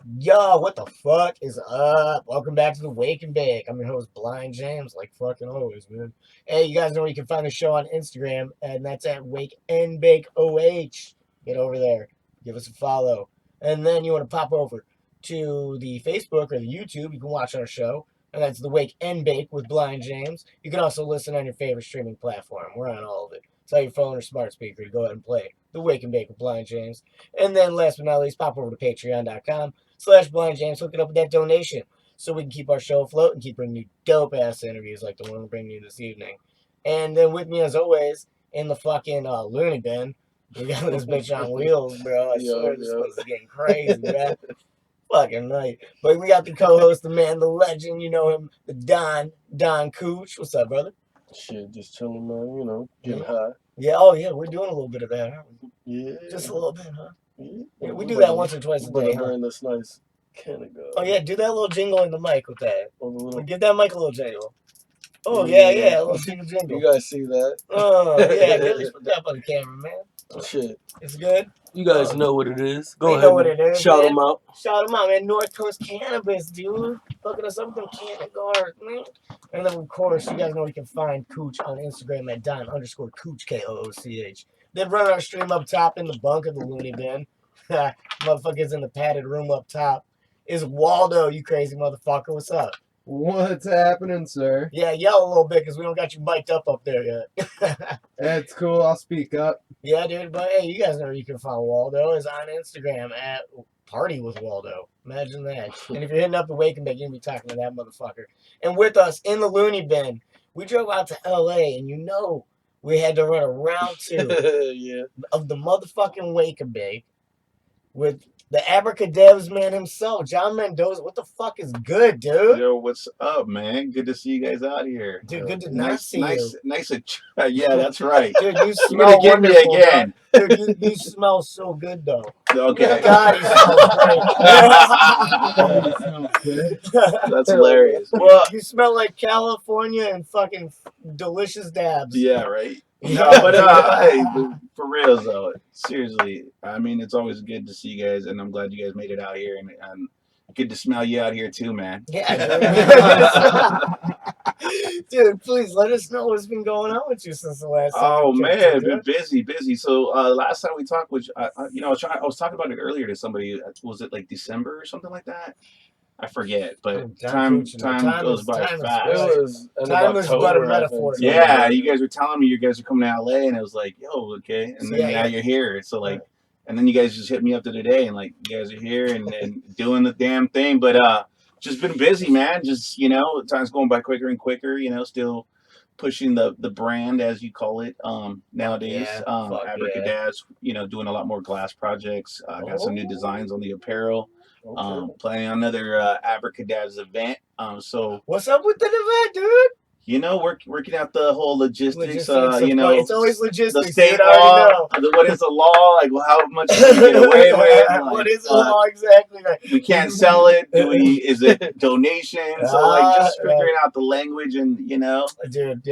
Yo, what the fuck is up? Welcome back to the Wake and Bake. I'm your host, Blind James, like fucking always, man. Hey, you guys know where you can find the show on Instagram, and that's at Wake and Bake OH. Get over there, give us a follow. And then you want to pop over to the Facebook or the YouTube, you can watch our show, and that's the Wake and Bake with Blind James. You can also listen on your favorite streaming platform. We're on all of it. Tell your phone or smart speaker to go ahead and play the Wake and Bake with Blind James. And then last but not least, pop over to patreon.com/Blind James. Hook it up with that donation so we can keep our show afloat and keep bringing you dope ass interviews like the one we're bringing you this evening. And then with me, as always, in the fucking loony bin, we got this bitch on wheels, bro. I swear this place is getting crazy, man. Fucking night. But we got the co-host, the man, the legend. You know him, the Don Cooch. What's up, brother? Shit, just chilling, man. You know, getting high. Yeah. Oh yeah, we're doing a little bit of that, aren't we? Yeah. Just a little bit, huh? Yeah, we do that once or twice a day, huh? Burn this nice Canada. Oh yeah, do that little jingle in the mic with that. Little... Give that mic a little jingle. Oh yeah, a little jingle. You guys see that? Oh yeah, really put that up on the camera, man. Shit, it's good. You guys know what it is. Go ahead. Know what it is. Shout them out. Shout them out, man. North Coast Cannabis, dude. Hooking us up with them cannabis, man. And then of course, you guys know you can find Cooch on Instagram at Don_Cooch KOOCH. Then run our stream up top in the bunk of the loony bin. Motherfuckers in the padded room up top. Is Waldo, you crazy motherfucker. What's up? What's happening, sir? Yeah, yell a little bit because we don't got you mic'd up there yet. That's cool. I'll speak up. Yeah, dude. But hey, you guys know where you can find Waldo is on Instagram at Party with Waldo. Imagine that. And if you're hitting up the Wake and Bake, you're going to be talking to that motherfucker. And with us in the loony bin, we drove out to L.A. and you know we had to run a round two of the motherfucking Wake and Bake with the Abracadabs man himself, John Mendoza. What the fuck is good, dude? Yo, what's up, man? Good to see you guys out here. Dude, good to not see you. Nice. Yeah, that's right. Dude, you smell You're gonna get me again. Bro. Dude, you smell so good, though. Okay. God, he smells great. That's hilarious. Well, you smell like California and fucking delicious dabs. Yeah, right. No, but hey, for real though, seriously, I mean, it's always good to see you guys, and I'm glad you guys made it out here, and good to smell you out here too, man. Yeah, dude, please let us know what's been going on with you since the last time. Oh man, been busy. So last time we talked, which I was talking about it earlier to somebody. Was it like December or something like that? I forget, but time goes by fast. Time is but a metaphor. Yeah, you guys were telling me you guys are coming to LA, and I was like, yo, okay. And then now you're here. So like, and then you guys just hit me up today, and like, you guys are here and doing the damn thing. But just been busy, man. Just, time's going by quicker and quicker, still pushing the brand, as you call it, nowadays. Abracadabs, doing a lot more glass projects. Got some new designs on the apparel. Planning on another Abracadabs event. So what's up with the event, dude? Working out the whole logistics. It's always logistics. The state law. What is the law? Like, how much can we get away with? Like, what is the law exactly? We can't sell it. Is it donations? So like, just figuring out the language and dude,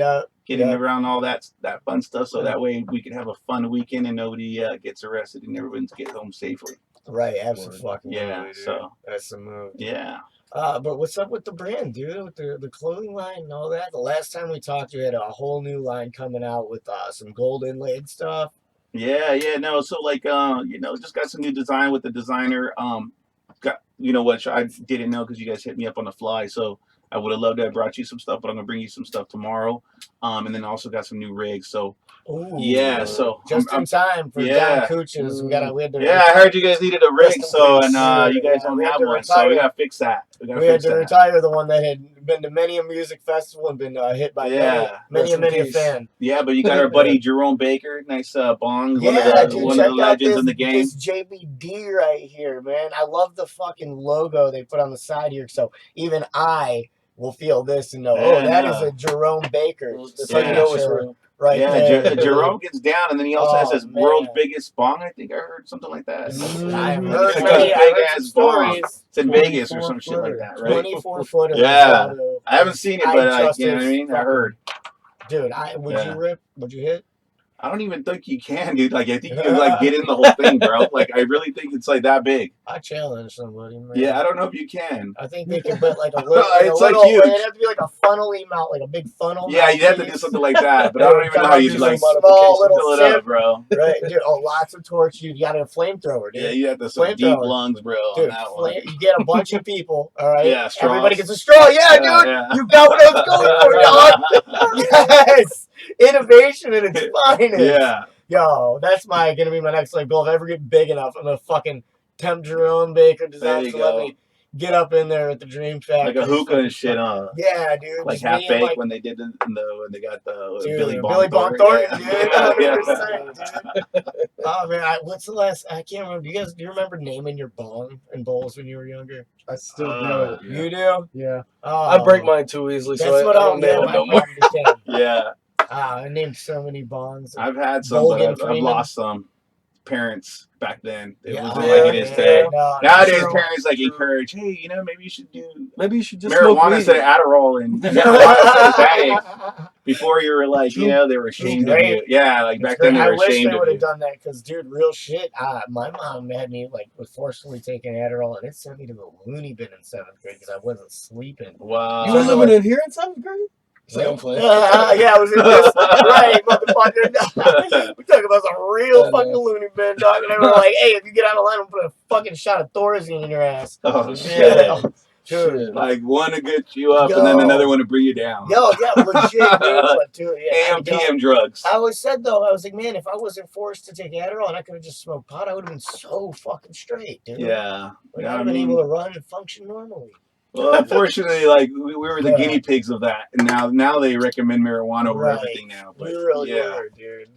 getting around all that fun stuff. So that way we can have a fun weekend and nobody gets arrested and everyone gets home safely. Right, absolutely. Yeah, so that's the move. Yeah. But what's up with the brand, dude? With the clothing line and all that? The last time we talked, you had a whole new line coming out with some gold inlaid stuff. Yeah, no. So like, just got some new design with the designer. Which I didn't know because you guys hit me up on the fly. So I would have loved to have brought you some stuff, but I'm gonna bring you some stuff tomorrow. And then also got some new rigs. So so just in time for Don Cooch's. We I heard you guys needed a rig, and you guys don't have one, so we gotta fix that. We had to retire the one that had been to many a music festival and been hit by many a fan. Yeah, but you got our buddy Jerome Baker, nice bong, one of the legends in the game. This JBD right here, man. I love the fucking logo they put on the side here, so even I will feel this and know, that is a Jerome Baker. That's how you know it's real. Right. Yeah, Jerome gets down, and then he also has his world's biggest bong. I think I heard something like that. I heard big ass bong. It's in Vegas or some shit like that, right? 24-footer. Yeah, I haven't seen it, but you know what I mean. I heard. Dude, would you rip? Would you hit? I don't even think you can, dude. Like, I think you can like get in the whole thing, bro. Like, I really think it's like that big. I challenge somebody, man. Yeah, I don't know if you can. I think they could put like a little. It's like huge. It'd have to be like a funnely mount, like a big funnel. Yeah, you'd have to do something like that, but I don't even know how you'd like small little fill it sip, up, bro. Right, dude. Oh, lots of torch. You got a flamethrower, dude. Yeah, you have to some deep lungs, bro. Dude, on that one. you get a bunch of people. All right. Yeah, straws. Everybody gets a straw. Yeah, dude. Yeah. You got what I was going for, dog. Yes, innovation at its finest. Yeah. Yo, that's gonna be my next goal. If I ever get big enough, I'm gonna fucking tempt your own baker disaster. Let me get up in there at the Dream Factory. Like a hookah and shit, huh? Yeah, dude. Like half baked when they did when they got the Billy Bong Thornton, dude. 100%, dude. Oh man, what's the last? I can't remember. Do you remember naming your bong and bowls when you were younger? I still do it. You do? Yeah. Oh, I break mine too easily, so I don't name it no more. Yeah. I named so many bongs. I've had some, but I've lost some parents back then. It wasn't like it is today. Nowadays, parents encourage, hey, maybe you should just marijuana instead of Adderall and marijuana. Before you were like, they were ashamed of you. Yeah, like back then they were ashamed of you. I wish they would have done that because, dude, real shit. My mom had me was forcibly taking Adderall, and it sent me to the loony bin in 7th grade because I wasn't sleeping. Wow. You were living in here in 7th grade? I'm playing. Yeah, I was in this. Right, motherfucker. We talking about some real fucking loony bin, dog. And they were like, hey, if you get out of line, I'm going to put a fucking shot of Thorazine in your ass. Oh, shit. Dude. Like one to get you up and then another one to bring you down. Yo, yeah, legit, dude. AM, PM drugs. I always said, though, I was like, man, if I wasn't forced to take Adderall and I could have just smoked pot, I would have been so fucking straight, dude. Yeah. I would have been able to run and function normally. Well, unfortunately, we were the guinea pigs of that, and now they recommend marijuana over everything now. But, we really were, dude.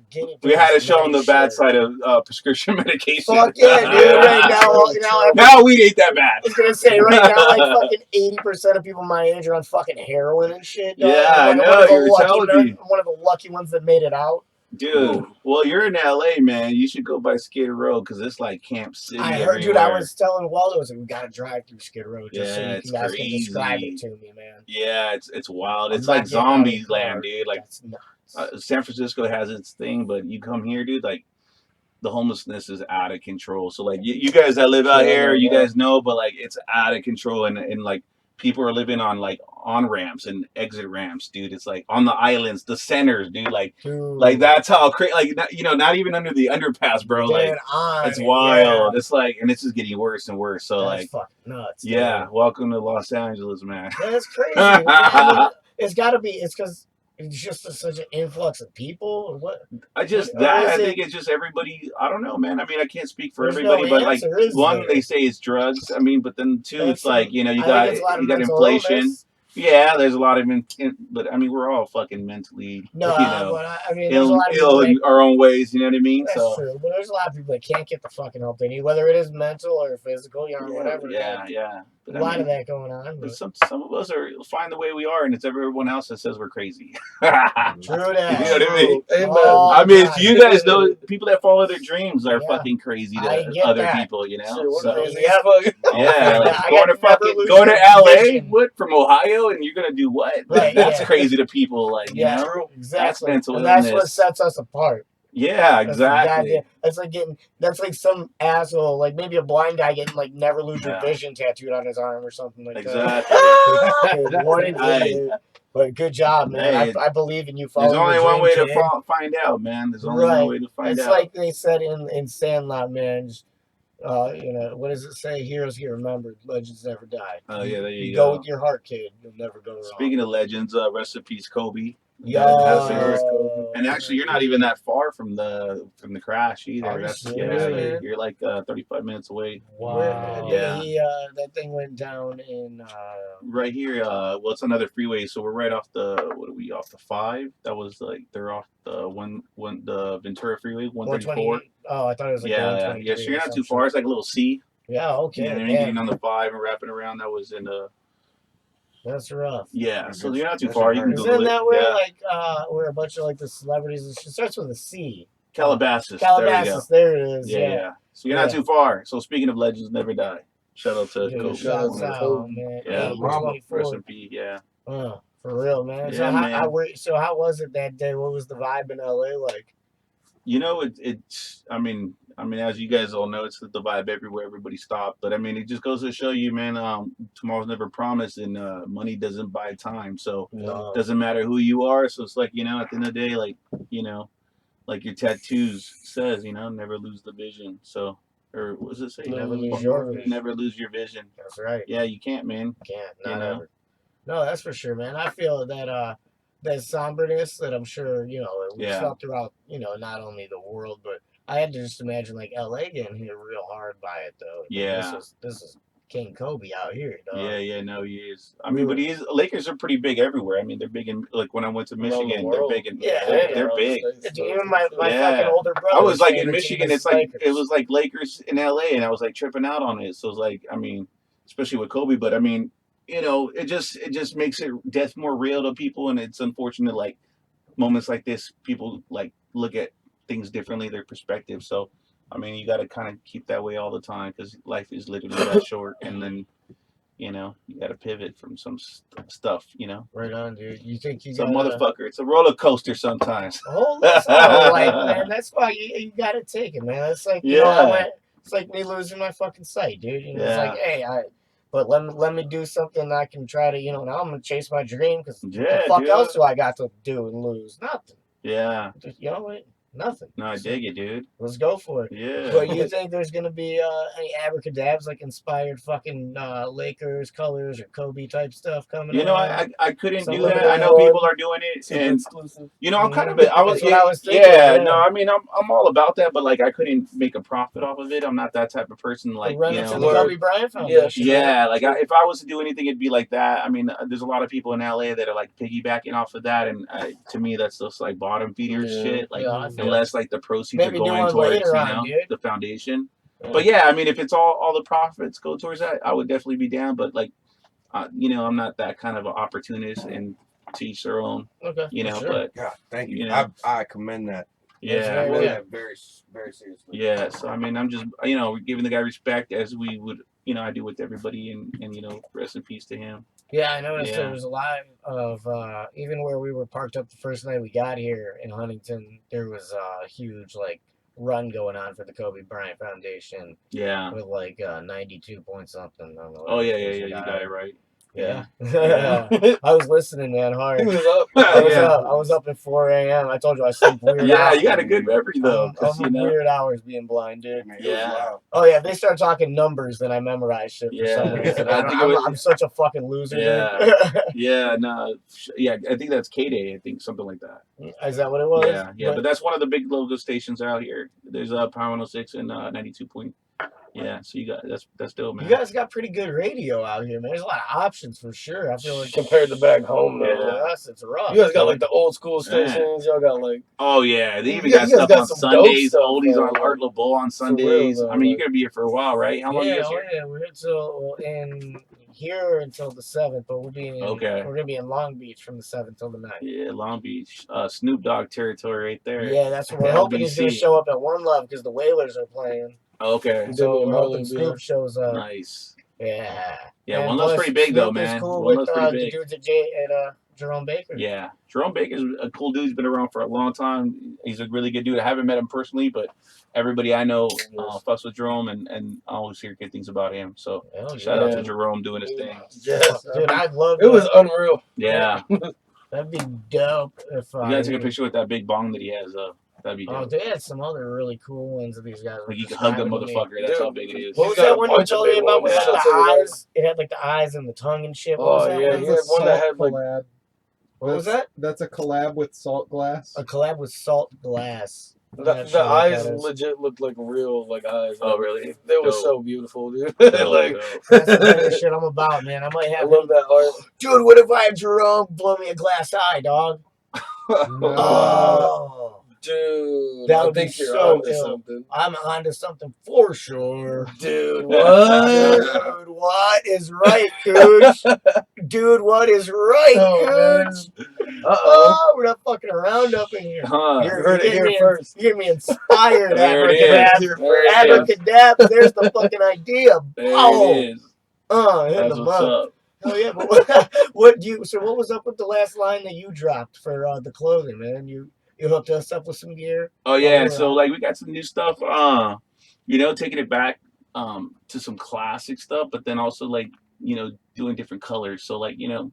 We had to show them the bad side of prescription medication. Fuck yeah, dude! Right now weed ain't that bad. I was gonna say right now, fucking 80% of people my age are on fucking heroin and shit. Dog. Yeah, I know. You're telling me. I'm one of the lucky ones that made it out. Dude, well, you're in LA, man. You should go by Skid Row because it's like Camp City. I heard, dude. I was telling Waldo, we gotta drive through Skid Row just so you guys can describe it to me, man. Yeah, it's wild. It's like zombie land, dude. Like San Francisco has its thing, but you come here, dude. Like the homelessness is out of control. So like you guys that live out here, you guys know, but like it's out of control, and like people are living on on ramps and exit ramps, dude. It's like on the islands, the centers, dude. Like that's how crazy. Like not even under the underpass, bro. Like it's wild. Yeah. It's like, and it's just getting worse and worse. So that's fucking nuts. Yeah, dude. Welcome to Los Angeles, man. That's crazy. I mean, it's got to be. It's because. It's just such an influx of people, or what? I think it's just everybody. I don't know, man. I mean, I can't speak for everybody, but like one, they say it's drugs. I mean, but then two, it's like you got inflation. Illness. Yeah, there's a lot of but I mean, we're all fucking mentally, but I mean, ill in our own ways. You know what I mean? That's true. But there's a lot of people that can't get the fucking help they need, whether it is mental or physical, or whatever. Yeah. But a lot of that going on. But some of us are fine the way we are, and it's everyone else that says we're crazy. True that. You know what I mean? Amen. I mean, you guys know people that follow their dreams are fucking crazy to other people. You know? Going to LA, what, from Ohio, and you're gonna do what? Like, that's crazy to people. Like, you know, exactly. That's mental illness. That's what sets us apart. Yeah, exactly. That's like some asshole, like maybe a blind guy getting never lose your vision tattooed on his arm or something like that. Exactly. But good job, man. I believe in you. There's only one way to find out, man. There's only one way to find out. It's like they said in Sandlot, man. What does it say? Heroes get remembered, legends never die. Oh yeah, there you go. Go with your heart, kid. You'll never go wrong. Speaking of legends, rest in peace, Kobe. And actually, you're not even that far from the crash either. You're like 35 minutes away. Wow. That thing went down in right here. Well, it's another freeway, so we're right off the off the 5? That was they're off the the Ventura Freeway, 134. Oh, I thought it was yeah. So you're not too far. It's like a little C. Yeah. Okay. You know what I mean? Getting on the 5 and wrapping around. That was in the. That's rough. Yeah, so you're not too far. You can Google it. Isn't that where where a bunch of the celebrities? It starts with a C. Calabasas. There it is. Yeah. So you're not too far. So speaking of legends never die. Shout out to Kobe. Shout out, man. Yeah, rest in peace. Yeah. For real, man. Yeah, so how was it that day? What was the vibe in LA like? You know, it's. I mean, as you guys all know, it's the vibe everywhere. Everybody stopped, but I mean, it just goes to show you, man. Tomorrow's never promised, and money doesn't buy time. So No. it doesn't matter who you are. So it's like, you know, at the end of the day, like, you know, like your tattoos says, you know, never lose the vision. So, or what does it say? Never lose your vision. Never lose your vision. That's right. Yeah, you can't, man. Can't. You Not know? ever. No, that's for sure, man. I feel that that somberness that I'm sure, you know, we Yeah. felt throughout, you know, not only the world, but I had to just imagine like LA getting hit real hard by it though. Yeah. This is King Kobe out here, dog. Yeah, no, he is. I mean, but he is. Lakers are pretty big everywhere. I mean, they're big in, like, when I went to Michigan, they're big in. Yeah, they're big. Even my Yeah. fucking older brother. I was like in favorite Michigan, team it's is like Lakers. it was like Lakers in LA, and I was like tripping out on it. So it's like, I mean, especially with Kobe, but I mean, you know, it just makes it death more real to people, and it's unfortunate, like moments like this, people like look at things differently, their perspective. So I mean, you got to kind of keep that way all the time because life is literally that short, and then, you know, you got to pivot from some stuff, you know. Right on, dude. You think you It's a got motherfucker. It's a roller coaster sometimes. Oh, that's all right, man. That's why you got to take it, man. It's like, you know, Yeah. it's like me losing my fucking sight, dude. You know, it's Yeah. like, hey, but let me do something I can try to, you know, now I'm going to chase my dream because Yeah, what the fuck dude. else do I got to do and lose? Nothing. Yeah. Just, you know what? Nothing. No, I dig it, dude. Let's go for it. Yeah. But you think there's gonna be any Abracadabs like inspired fucking Lakers colors or Kobe type stuff coming? You know, out? I couldn't Some do that. limited I know one. people are doing it, Super and exclusive. you know, I'm kind of. I was. That's what I was thinking, yeah. yeah. No, I mean, I'm all about that, but like, I couldn't make a profit off of it. I'm not that type of person. Like, Run you into know, the Kobe Bryant Foundation. yeah. Like, if I was to do anything, it'd be like that. I mean, there's a lot of people in LA that are like piggybacking off of that, and to me, that's just like bottom feeder shit. Like, Yeah, I feel unless like the proceeds Maybe are do going one towards, later you on, know, dude. the foundation. Yeah. But yeah, I mean, if it's all the profits go towards that, I would definitely be down. But like, you know, I'm not that kind of an opportunist, and to each their own. Okay. You know, Sure. but God, thank you. You know. I commend that. yeah, I very mean good. that very, very seriously. yeah. So I mean, I'm just, you know, giving the guy respect as we would, you know, I do with everybody, and you know, rest in peace to him. Yeah, I noticed Yeah. there was a lot of even where we were parked up the first night we got here in Huntington, there was a huge like run going on for the Kobe Bryant Foundation Yeah. with like 92 point something. I don't know. Oh yeah. You got it right. Yeah. Yeah. I was listening, man, hard. He was up. I was up at 4 a.m. I told you I sleep weird Yeah, hours. you got a good memory though, I'm 'cause, you know. weird hours being blind, dude. Man, Yeah. Oh yeah, if they start talking numbers, then I memorize shit for some Yeah. reason. I think it was- I'm such a fucking loser, Yeah. dude. Yeah, no, yeah, I think that's K-Day. I think something like that. Is that what it was? Yeah, but that's one of the big local stations out here. There's Power 106 and 92 point. Yeah, so you got that's dope, man. You guys got pretty good radio out here, man. There's a lot of options for sure. I feel like Compared to back home, for man. us, it's rough. You guys got like the old school Yeah. stations. Y'all got like Oh yeah, they even You got guys stuff got on some dope Sundays, stuff, oldies on though, Art LeBeau on real, Sundays. though, I mean, you're like- gonna be here for a while, right? How long you guys here? Yeah, we're here till here until the 7th, but Okay. we're gonna be in Long Beach from the 7th till the 9th. Yeah, Long Beach, Snoop Dogg territory right there. Yeah, that's what we're hoping he's gonna LBC. show up at One Love because the Whalers are playing. Okay, So Didn't we're Marley hoping be Scoop there? shows up. nice. Yeah. Yeah, And One Love's plus, pretty big though, Snoop is man. cool One with Love's pretty the big. dudes at Jerome Baker. Yeah, Jerome Baker's a cool dude. He's been around for a long time. He's a really good dude. I haven't met him personally, but everybody I know fucks with Jerome, and I always hear good things about him. So Hell shout out yeah. to Jerome doing his thing. yes, Dude, I'd love it was unreal. Yeah, that'd be dope if you gotta take a picture with that big bong that he has. That'd be Oh, dope. they had some other really cool ones of these guys. Like you can hug that motherfucker. That's how big it is. What was He's got that a one you bunch of told me big about with ones. like, Yeah. the eyes? It had like the eyes and the tongue and shit. What was Oh that yeah, one? he had one that had like collab. What was that? That's a collab with Salt Glass. A collab with Salt Glass. I'm the not sure what eyes that is. legit looked like real like eyes. Oh, really? They were Dope. so beautiful, dude. Dope, like dope. That's the kind of shit I'm about, man. I might I have. love that art. Dude, what if I had Jerome blow me a glass eye, dog? No. Oh, Dude, That I would be think you're so onto ill. something. I'm onto something for sure. Dude, Dude, what is right, dude? Dude, what is right, Oh, dude? Uh-oh. Oh, we're not fucking around up in here. Huh? You heard it getting here me first. You're getting me inspired. There it is. Abracadabs. There it is. Abracadabs. There's the fucking idea. There Oh, it is. hit That's the what's mug. up. Hell yeah! But what do you? So what was up with the last line that you dropped for the clothing, man? You hooked us up with some gear. Oh yeah, we're so out. like we got some new stuff. Taking it back to some classic stuff, but then also like doing different colors. So like You not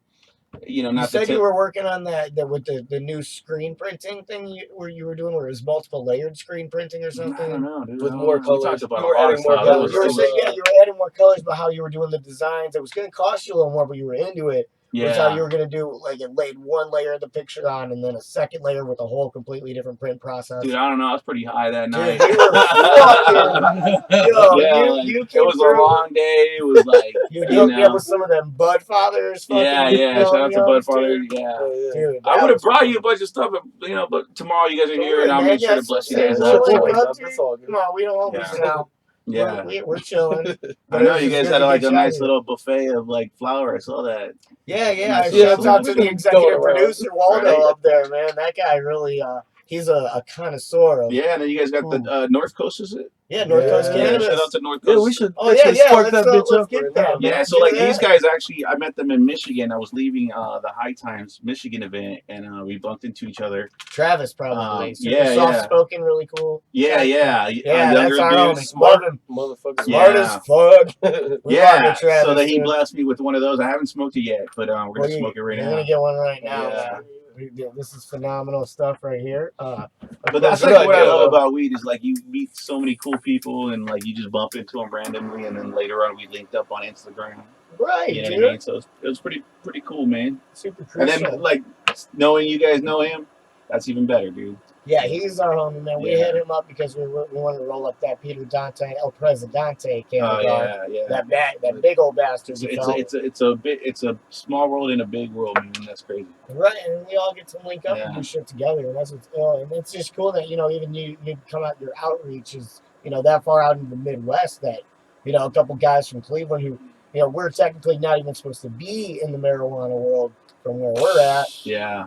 the said you tip. were working on that with the new screen printing thing where you were doing, where it was multiple layered screen printing or something. I don't know, dude. With I don't more know. We talked colors. about You a were lot of adding more stuff. Yeah, It was, you were it was, saying you were adding more colors, but how you were doing the designs. It was going to cost you a little more, but you were into it. It was how you yeah. were going to do, like, it laid one layer of the picture on and then a second layer with a whole completely different print process. Dude, I don't know. I was pretty high that night. Dude, you were fucking, yo, Yeah, you it came was through. a long day. It was like, You hooked me up with some of them Bud Fathers. Yeah, fucking yeah. Shout out to yums, Budfather. dude. Yeah. Dude, I that would have was brought fun. you a bunch of stuff, but tomorrow you guys are here, Totally, and I'll man. make sure Yeah, to bless you so guys we'll up. link Boys, up, that's dude. all good. Come on, we don't Yeah. homies now. Yeah. We're chilling. I But know it was you just guys good had to like get a you out nice here. little buffet of like flour. I saw that. Yeah. Nice Yeah, Shouts out to we've the been executive going around. producer Waldo Right. up there, man. That guy really, he's a connoisseur of. Yeah, and then you guys got Cool. the North Coast, is it? Yeah, North Coast Yeah. Cannabis. Shout out to North Yeah, Coast. we should Oh yeah. spark that bitch Let's up get right that, now. man. Yeah, so Do like that. these guys actually, I met them in Michigan. I was leaving the High Times Michigan event, and we bumped into each other. Travis probably. Yeah. Soft spoken, really cool. Yeah. Yeah, Younger that's our dude. homie. Smart Love him. motherfucker. Smart Yeah. as fuck. We love Yeah, you, Travis. so that he dude. blessed me with one of those. I haven't smoked it yet, but we're gonna smoke it right You're now. gonna get one right now. Yeah. This is phenomenal stuff right here. But that's Good like what I idea, love though. about weed is like you meet so many cool people and like you just bump into them randomly, and then later on we linked up on Instagram. right, You know dude. what I mean? So it was pretty cool, man. Super And crucial. then like knowing you guys know him, that's even better, dude. Yeah, he's our homie, man. We Yeah. hit him up because we wanted to roll up that Peter Dante El Presidente Oh Canada. yeah. That big old bastard. It's a small world in a big world, man. That's crazy. Right, and we all get to link up and Yeah. do shit together, and that's what's and it's just cool that even you come out, your outreach is that far out in the Midwest that a couple guys from Cleveland who we're technically not even supposed to be in the marijuana world from where we're at. Yeah.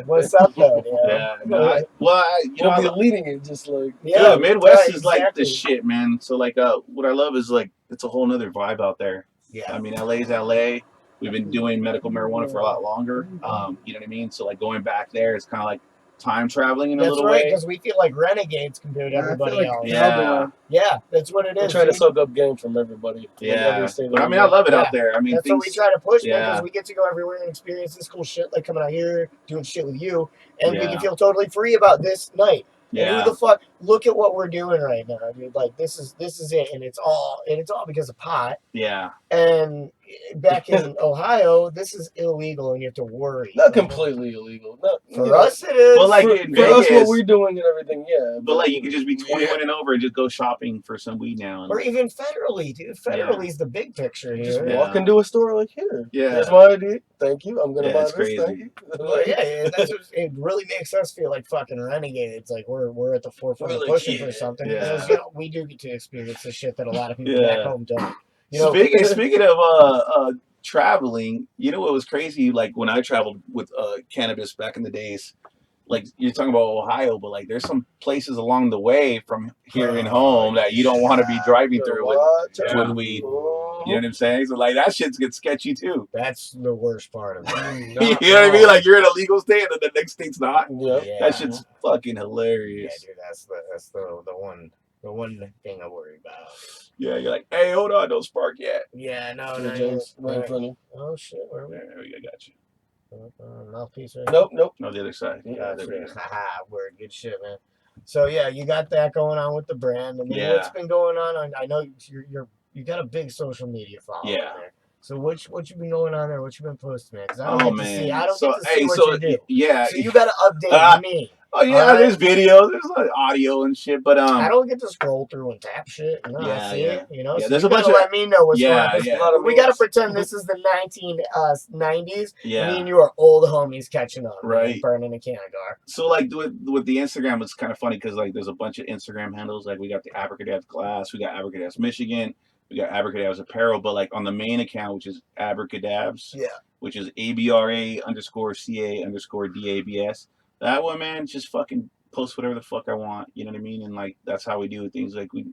What's up though? Yeah. No, You'll be leading it just like Dude, Midwest right, is like the exactly. shit, man. So like, what I love is like it's a whole nother vibe out there. Yeah. I mean, LA's LA. We've been doing medical marijuana for a lot longer. You know what I mean? So like going back there, it's kind of like time traveling in a That's little right, way. because we feel like renegades compared to Yeah, I feel everybody like else. Yeah. Yeah, that's what it we're is. trying to dude. soak up game from everybody. Like, Yeah. every state But I of mean, I love it Yeah. out there. I mean, That's what we things. try to push, man, Yeah. because we get to go everywhere and experience this cool shit, like coming out here, doing shit with you, and we Yeah. can feel totally free about this night. And Yeah. who the fuck? Look at what we're doing right now, dude. Like this is it, and it's all because of pot. Yeah. And back in Ohio, this is illegal, and you have to worry. Not completely illegal. Not, For us, it is. Well, like for, in for us, Vegas, what we're doing and everything, yeah. but like you could just be 21 and over and just go shopping for some weed now. And, or even federally, dude. Federally is the big picture Just here. Yeah. walk into a store like, here. Yeah. Here's my ID. Thank you. I'm gonna Yeah, buy it's this. crazy. Thank you. Well, yeah, it really makes us feel like fucking renegades. Like we're at the forefront We're of like, pushing yeah. for something. Yeah. Because we do get to experience the shit that a lot of people back Yeah. home don't. Speaking of traveling, you know what was crazy? Like when I traveled with cannabis back in the days, like you're talking about Ohio, but like there's some places along the way from here in home that you don't want to be driving through with weed. You know what I'm saying? So like that shit gets sketchy too. That's the worst part of it. You know what I mean? Like you're in a legal state and then the next state's not. Yep. Yeah. That shit's fucking Yeah, hilarious. dude, that's the one thing I worry about. Yeah, you're like, hey, hold on, don't spark yet. Yeah, no, Yeah, James, right in front of you. Oh shit, where are we? There we go, got you. Mouthpiece right Nope. No, the other side. Yeah, there we go. Haha, word, good shit, man. So yeah, you got that going on with the brand, and then Yeah. what's been going on? I know you got a big social media following Yeah. there. So what you been going on there? What you been posting, man? Because I don't Oh get to see. man. I don't So get to see hey, what so you do. yeah. So you got to update me. Oh yeah, Alright. there's videos, there's like audio and shit, but I don't get to scroll through and tap shit. And Yeah, I see yeah. it, Yeah, So there's you a bunch gotta of- let me know what's Yeah, going on. yeah. A lot of We got to memes. pretend this is the 1990s. yeah. Me and you are old homies catching up, man, Right. burning a can of gar. So like with the Instagram, it's kind of funny because like there's a bunch of Instagram handles. Like we got the Abracadabs Glass, we got Abracadabs Michigan, we got Abracadabs Apparel. But like on the main account, which is Abracadabs, Yeah. which is ABRA_CA_DABS. That one, man, just fucking post whatever the fuck I want. You know what I mean? And like that's how we do things. Like we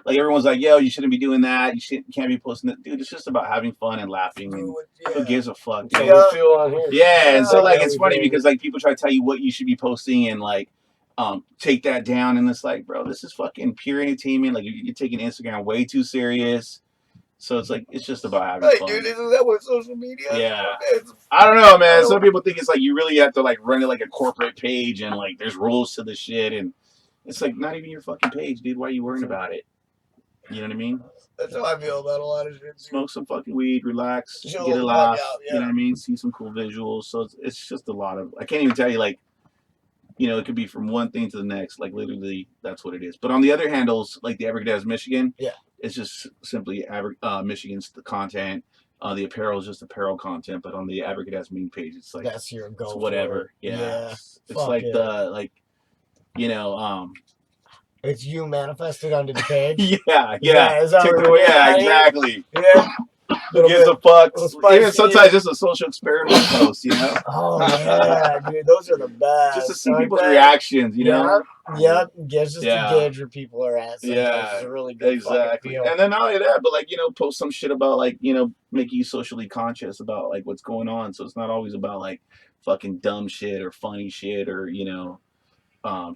like everyone's like, yo, you shouldn't be doing that. Can't be posting that, dude. It's just about having fun and laughing. And who gives a fuck? That's Dude? how we feel on here. Yeah, and so like it's funny everything. because like people try to tell you what you should be posting and like take that down, and it's like, bro, this is fucking pure entertainment. Like you're taking Instagram way too serious. So it's like it's just about having fun. Dude, isn't that what social media is? Yeah. It's, I don't know, man. Some people think it's like you really have to like run it like a corporate page and like there's rules to the shit, and it's like not even your fucking page, dude. Why are you worrying about it? You know what I mean? That's how I feel about a lot of shit. Smoke some fucking weed, relax, Chill get a the laugh. fuck out, You know what I mean? See some cool visuals. So it's just a lot of. I can't even tell you like. You know, it could be from one thing to the next. Like literally, that's what it is. But on the other handles, like the Abracadabs Michigan, it's just simply Michigan's the content. The apparel is just apparel content. But on the Abracadabs main page, it's like that's your go. It's whatever. Yeah. It's like the like, you know, it's you manifested onto the page. yeah. Is that Took what the, we're yeah, doing? exactly. Yeah. Who gives a fuck? spicy, Even sometimes just a social experiment post, you know? Oh yeah, dude, those are the best. Just to see people's reactions, you know? Yep. Just to Yeah. gauge where people are at. Sometimes it's a really good exactly. feel. And then not only that, but like, you know, post some shit about like, you know, making you socially conscious about like what's going on. So it's not always about like fucking dumb shit or funny shit or, you know,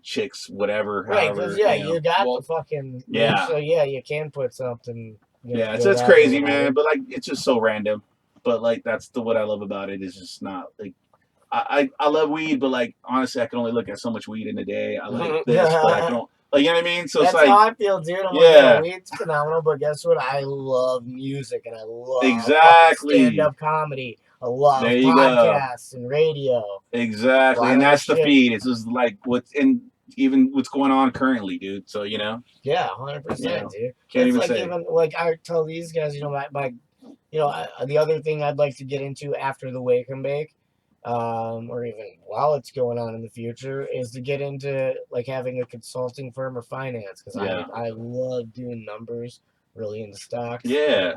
chicks, whatever. Right, because yeah, you know. you got the fucking So yeah, you can put something. Yeah, it's crazy, man. But like, it's just so random. But like, that's what I love about it. Is just not like, I love weed, but like honestly, I can only look at so much weed in a day. I like this, but I don't. Like, you know what I mean? So that's it's like how I feel, dude. I'm like, weed's phenomenal, but guess what? I love music and I love stand-up comedy. I love podcasts and radio. Exactly, and that's the feed. It's just like even what's going on currently, dude. So you know. Yeah, 100%, dude. Can't it's even like say. Even like I tell these guys, you know, the other thing I'd like to get into after the Wake and Bake, or even while it's going on in the future, is to get into like having a consulting firm or finance, because I love doing numbers, really into stocks. Yeah,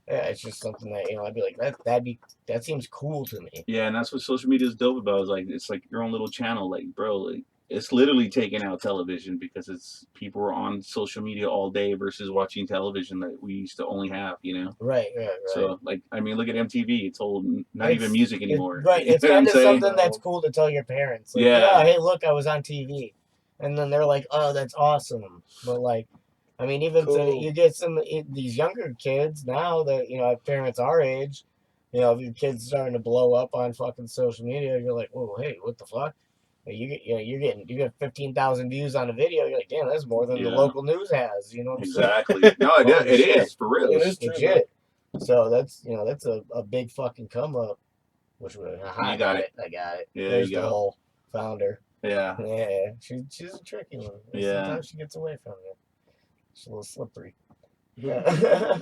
it's just something that, you know, I'd be like, that seems cool to me. Yeah, and that's what social media is dope about. Is like it's like your own little channel, like bro, like it's literally taking out television because it's people are on social media all day versus watching television that we used to only have, you know. Right. So like, I mean, look at MTV. It's not even music anymore. It's kind of something that's cool to tell your parents. Like, hey, look, I was on TV, and then they're like, oh, that's awesome. But like, I mean, even you get these younger kids now that, you know, have parents our age, you know, if your kid's starting to blow up on fucking social media, you're like, whoa, hey, what the fuck? You get 15,000 views on a video. You're like, damn, that's more than the local news has. You know what I'm saying? Exactly. No, it is for real. It is legit. So that's a big fucking come up. Which I got it. I got it. Yeah, there's the whole founder. Yeah. She's a tricky one. Yeah. Sometimes she gets away from you. She's a little slippery. Yeah.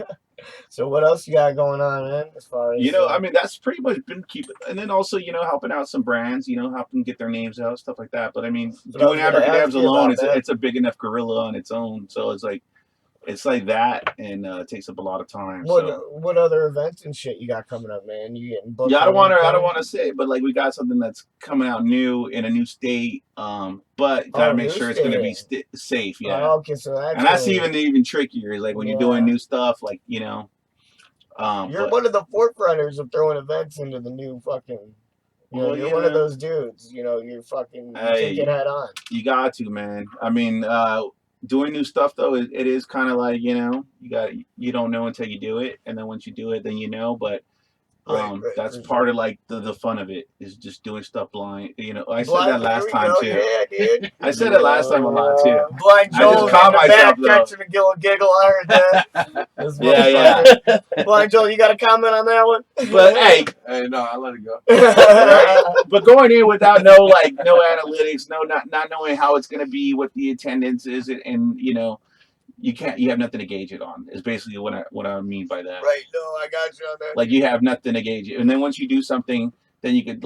So what else you got going on, man? As far as I mean, that's pretty much been keeping, and then also, you know, helping out some brands, you know, helping get their names out, stuff like that. But I mean, doing Abracadabs alone, it's a big enough gorilla on its own. So it's like that, and it takes up a lot of time. What other events and shit you got coming up, man? You getting booked? Yeah, I don't want to say, but like we got something that's coming out new in a new state. But gotta make sure it's gonna be safe. Yeah. Oh, okay, so that's even trickier. Is like when you're doing new stuff, like, you know. You're one of the forefronters of throwing events into the new fucking. You know, you're one of those dudes. You know, you're fucking take it head on. You got to, man. I mean, doing new stuff though, it is kind of like, you know, you don't know until you do it, and then once you do it, then you know. But that's part of like the fun of it, is just doing stuff blind. You know, I said that last time too. Yeah, dude. I said it last time a lot too. Blind Joel, I just caught myself catching a giggle. I heard that. Yeah. Blind Joel, you got a comment on that one? But hey, no, I let it go. But going in without no analytics, not knowing how it's gonna be, what the attendance is, and you know. You have nothing to gauge it on, is basically what I mean by that. Right, no, I got you on that. Like, you have nothing to gauge it. And then once you do something, then you could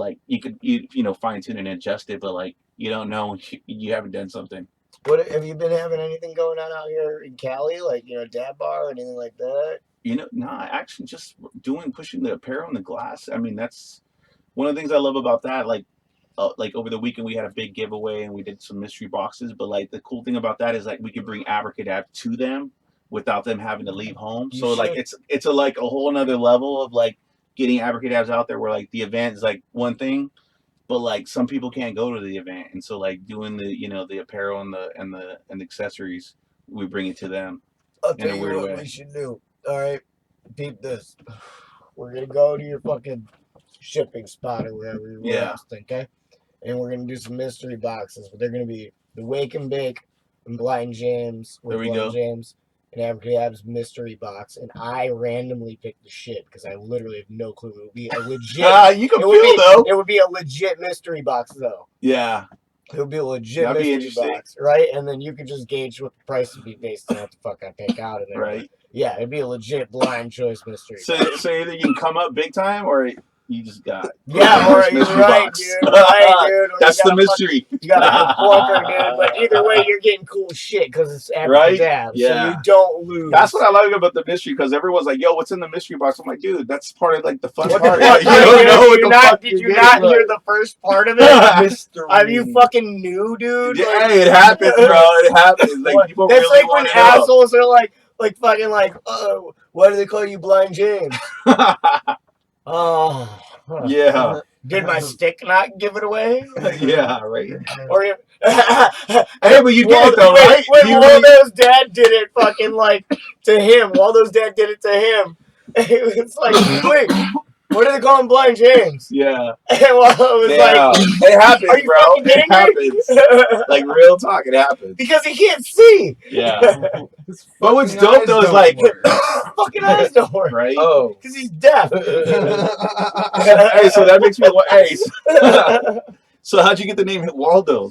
fine tune and adjust it, but like, you don't know, you haven't done something. What have you been having anything going on out here in Cali, like, you know, dab bar or anything like that? You know, no, actually just pushing the apparel and the glass. I mean, that's one of the things I love about that. Like, like over the weekend we had a big giveaway and we did some mystery boxes. But like the cool thing about that is like we can bring Abracadabs to them without them having to leave home. You So like should. it's a like a whole another level of like getting Abracadabs out there where like the event is like one thing, but like some people can't go to the event, and so like doing the the apparel and the accessories, we bring it to them I'll in tell a you weird what way. we should do. All right, peep this. We're gonna go to your fucking shipping spot or wherever you Yeah. last, okay? And we're gonna do some mystery boxes. But they're gonna be the Wake and Bake and Blind James with There we Blind go. James and Abracadabs mystery box. And I randomly picked the shit because I literally have no clue. It would be a legit. You can it would feel be. though. It would be a legit mystery box though. Yeah, It would be a legit that'd be mystery interesting, box, right? And then you could just gauge what the price would be based on what the fuck I pick out of there. right? But yeah, it'd be a legit blind choice mystery. So box. so either you can come up big time or you just got Yeah, or you're mystery right, box. dude. Right, dude. Or That's you the got a mystery. You got a clunker, dude. But either way, you're getting cool shit because it's Right? Abracadabs. So Yeah. you don't lose. That's what I like about the mystery, because everyone's like, "Yo, what's in the mystery box?" I'm like, "Dude, that's part of like the fun What the part. fuck? You don't know what Did you the not, fuck did you're you getting, not like- hear the first part of it? Mystery. Are you fucking new, dude? Like, Hey, it happens, bro. It happens. Like what? people That's really like when want to know. assholes are like fucking like, oh, why do they call you Blind James? Oh, huh. Yeah, Did my stick not give it away? yeah, right. Or you, Hey, but you get it though, when, right? When You really- Waldo's dad did it, fucking like to him. Waldo's dad did it to him. It was like, wait, what do they call him, Blind James? Yeah, And Waldo was yeah. like, It happens, "Are you bro. fucking It kidding me?" happens. Like real talk, it happens. Because he can't see. Yeah. His But what's fucking dope eyes though is don't like, work. Fucking eyes don't work. right? Oh. Because he's deaf. Hey, so that makes me. Hey, so how'd you get the name Waldo?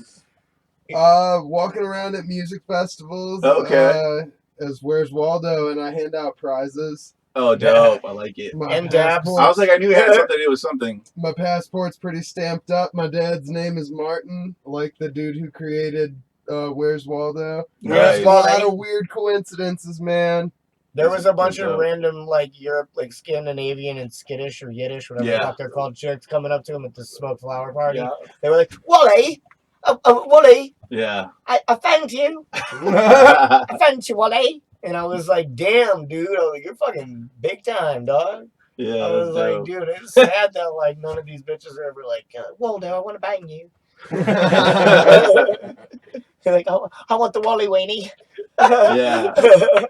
Walking around at music festivals. Okay. As Where's Waldo, and I hand out prizes. Oh, dope. I like it. My And dabs. I was like, I knew it had something to do with something. My passport's pretty stamped up. My dad's name is Martin, like the dude who created Where's Waldo. Where's There's a Waldo? lot of weird coincidences, man. There was a bunch of Dope. random, like, Europe, like, Scandinavian and Skittish or Yiddish, whatever the Yeah. fuck they're called, chicks coming up to him at the smoke flower party. Yeah. They were like, Wally, Wally, Yeah. I found you. I found you, Wally. And I was like, damn, dude. I was like, you're fucking big time, dog. Yeah. I was That's like, dope. dude, it's sad that, like, none of these bitches are ever like, Waldo, I want to bang you. They're like, oh, I want the Wally Weenie. Yeah.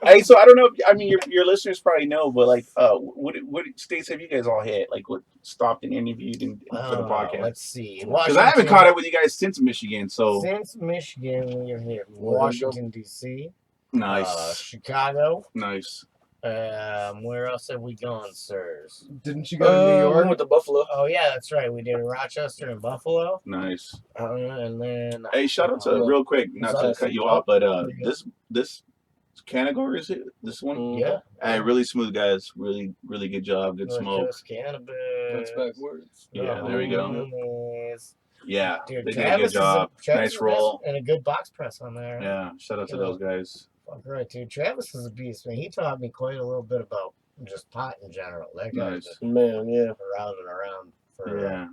Hey, so I don't know. I mean, your listeners probably know, but like, what states have you guys all hit? Like, what stopped and interviewed for the podcast? Let's see. Because I haven't caught up with you guys since Michigan. So Since Michigan, we are here. Where'd you go? Washington, D.C. nice, Chicago. nice. Where else have we gone, sirs? Didn't you go to New York? With the Buffalo. Oh, yeah, that's right. We did Rochester and Buffalo. Nice. And then... Hey, shout out to real quick, not to cut you off, but this category, is it this one? Yeah. Hey, really smooth guys, really good job, good North smoke. Coast Cannabis. That's backwards. Yeah, there we go. Homies. Yeah, Dude, they did a Travis good is job. Travis Nice is roll. And a good box press on there. Yeah, shout out to those guys. Fuck right, dude. Travis is a beast, man. He taught me quite a little bit about just pot in general. That guy's Nice. been Man, yeah. around and around for, Yeah,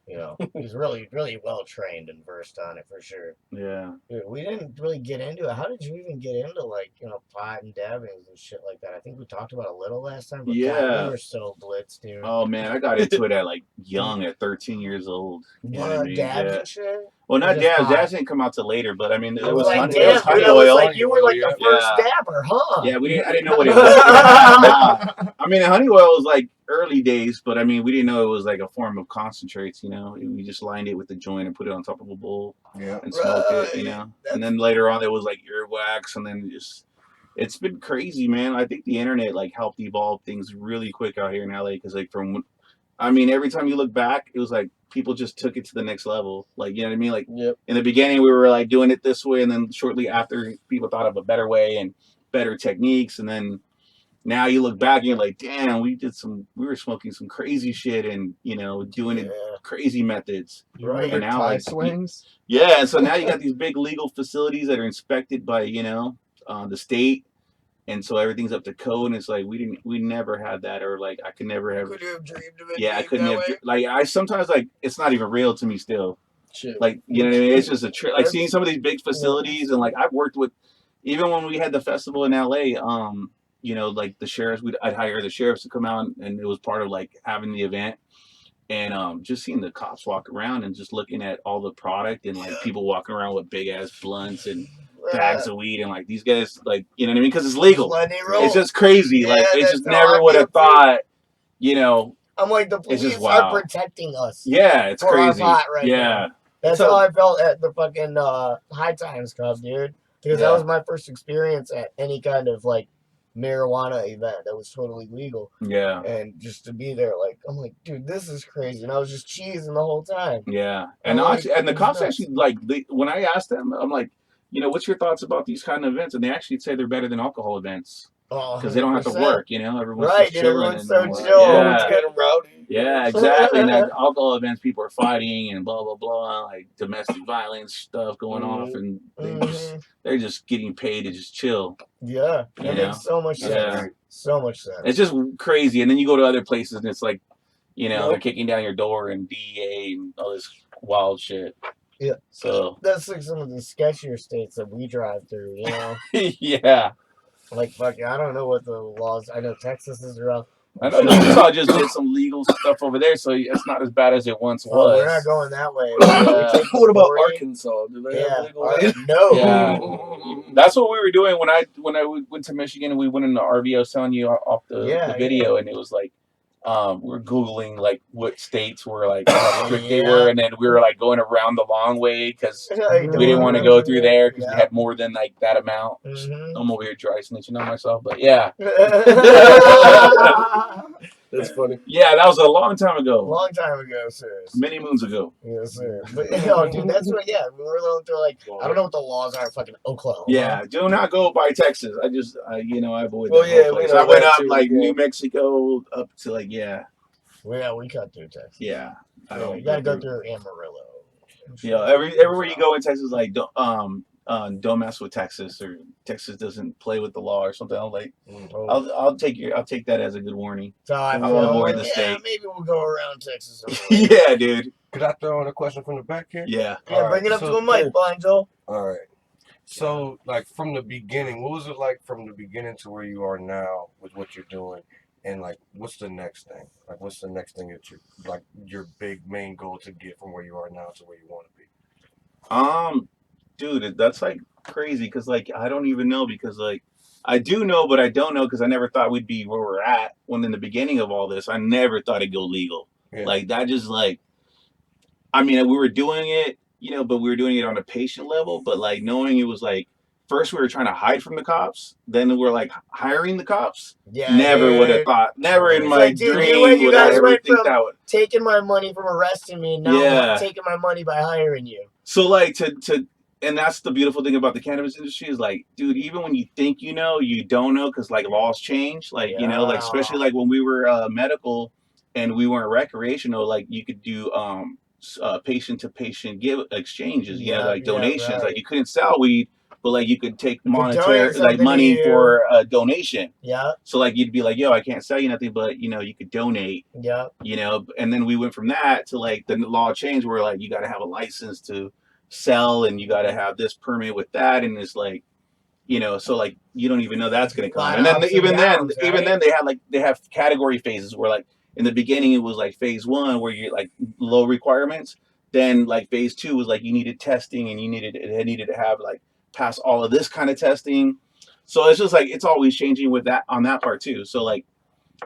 you know, he's really, really well trained and versed on it for sure. yeah. Dude, we didn't really get into it. How did you even get into, like, you know, pot and dabbings and shit like that? I think we talked about it a little last time, but God, Yeah. we were so blitzed, dude. Oh man, I got into it at like young, at 13 years old. You know what I mean? Dabs Yeah. and shit? Well, not Just dabs. pot. Dabs didn't come out till later, but I mean, I it was was like, honey, damn, it was honey dude, I was oil. like, you were like the first Yeah. dabber, huh? Yeah, I didn't know what it was. I mean, honey oil was like early days, but I mean, we didn't know it was like a form of concentrates. You know, we just lined it with the joint and put it on top of a bowl Yeah. and smoked it. You Right. know, and then later on, there was like earwax, and then just. It's been crazy, man. I think the internet like helped evolve things really quick out here in LA. Because like I mean, every time you look back, it was like people just took it to the next level. Like, you know what I mean? Like Yep. in the beginning, we were like doing it this way, and then shortly after, people thought of a better way and better techniques, and then now you look back and you're like, damn, we were smoking some crazy shit, and you know, doing it Yeah. crazy methods. You remember And now, tie like, swings? Yeah, and so now you got these big legal facilities that are inspected by the state, and so everything's up to code. And it's like we never had that, or like I could never have. Could you have dreamed of it? Yeah, I being couldn't that have. way? Like I sometimes like it's not even real to me still. Shit. Like, you know what I mean? It's just a trip. Like seeing some of these big facilities, and like I've worked with, even when we had the festival in LA, you know, like the sheriffs, I'd hire the sheriffs to come out, and it was part of like having the event, and just seeing the cops walk around and just looking at all the product and like people walking around with big ass blunts and bags of weed, and like these guys, like, you know what I mean? Because it's legal. It's just crazy. Yeah, like, it that's just how never I would have feel, too. thought, you know. I'm like, the It's just police are wow. protecting us. Yeah, it's for crazy. our pot right Yeah. now. That's how I felt at the fucking High Times Cup, dude. Because that was my first experience at any kind of like marijuana event that was totally legal. Yeah. And just to be there, like, I'm like, dude, this is crazy. And I was just cheesing the whole time. Yeah. And like, actually, and the cops nuts. actually, like, when I asked them, I'm like, you know, what's your thoughts about these kind of events? And they actually say they're better than alcohol events. Because they don't have to work, you know? Everyone's just chilling. Everyone's so and, chill. Yeah. It's getting rowdy. Yeah, exactly. And at alcohol events, people are fighting and blah blah blah, like domestic violence stuff going off, and they're just getting paid to just chill. Yeah, that makes so much sense. Yeah. So much sense. It's just crazy. And then you go to other places, and it's like, you know, they're kicking down your door and DEA and all this wild shit. Yeah. So that's like some of the sketchier states that we drive through, you know? Yeah. Like, fucking, I don't know what the laws. I know Texas is rough. I know Utah just did some legal stuff over there, so it's not as bad as it once was. We're not going that way. What about Arkansas? Do they have legal? No. Yeah. That's what we were doing when I went to Michigan, and we went in the RV. I was telling you off the video, and it was like, we were Googling like what states were like how strict they were, and then we were like going around the long way because we didn't want to go through there because we had more than like that amount. I'm over here dry snitching on myself, but yeah. That's funny. Yeah, that was a long time ago. Long time ago, sir. Many moons ago. Yes, sir. But dude, that's what. Yeah, we were like, I don't know what the laws are in fucking Oklahoma. Yeah, do not go by Texas. I just, you know, I avoid. Well, yeah, place. I went up like New Mexico up to like we cut through Texas. Yeah, I don't. You gotta go through Amarillo. Yeah, everywhere you go in Texas, like don't mess with Texas, or Texas doesn't play with the law or something. I'm like, I'll take that as a good warning. So I'll avoid the state. Maybe we'll go around Texas. Yeah, dude. Could I throw in a question from the back here? Yeah. Yeah, bring it up to a mic, Blind Joel. All right. So, like, from the beginning, what was it like from the beginning to where you are now with what you're doing? And, like, what's the next thing? Like, what's the next thing that your big main goal to get from where you are now to where you want to be? Dude, that's like crazy because like I don't even know, because like I do know, but I don't know because I never thought we'd be where we're at. When in the beginning of all this, I never thought it'd go legal. Yeah. Like that just like, I mean, we were doing it, you know, but we were doing it on a patient level. But like knowing it was like, first we were trying to hide from the cops, then we're like hiring the cops. Yeah, never would have thought. Never in my dream would I ever think that would. Taking my money from arresting me, now taking my money by hiring you. So like to. And that's the beautiful thing about the cannabis industry is like, dude, even when you think you know, you don't know, because like laws change. Like, you know, like especially like when we were medical and we weren't recreational, like you could do patient to patient give exchanges, you know, like donations. Like you couldn't sell weed, but like you could take monetary like money for a donation. Yeah. So like you'd be like, yo, I can't sell you nothing, but you know, you could donate. Yeah. You know, and then we went from that to like the law changed where like you got to have a license to sell, and you got to have this permit with that, and it's like, you know, so like you don't even know that's going to come. And then even then they have category phases where like in the beginning it was like phase 1 where you're like low requirements, then like phase 2 was like you needed testing, and it needed to have like pass all of this kind of testing. So it's just like it's always changing with that on that part too. So like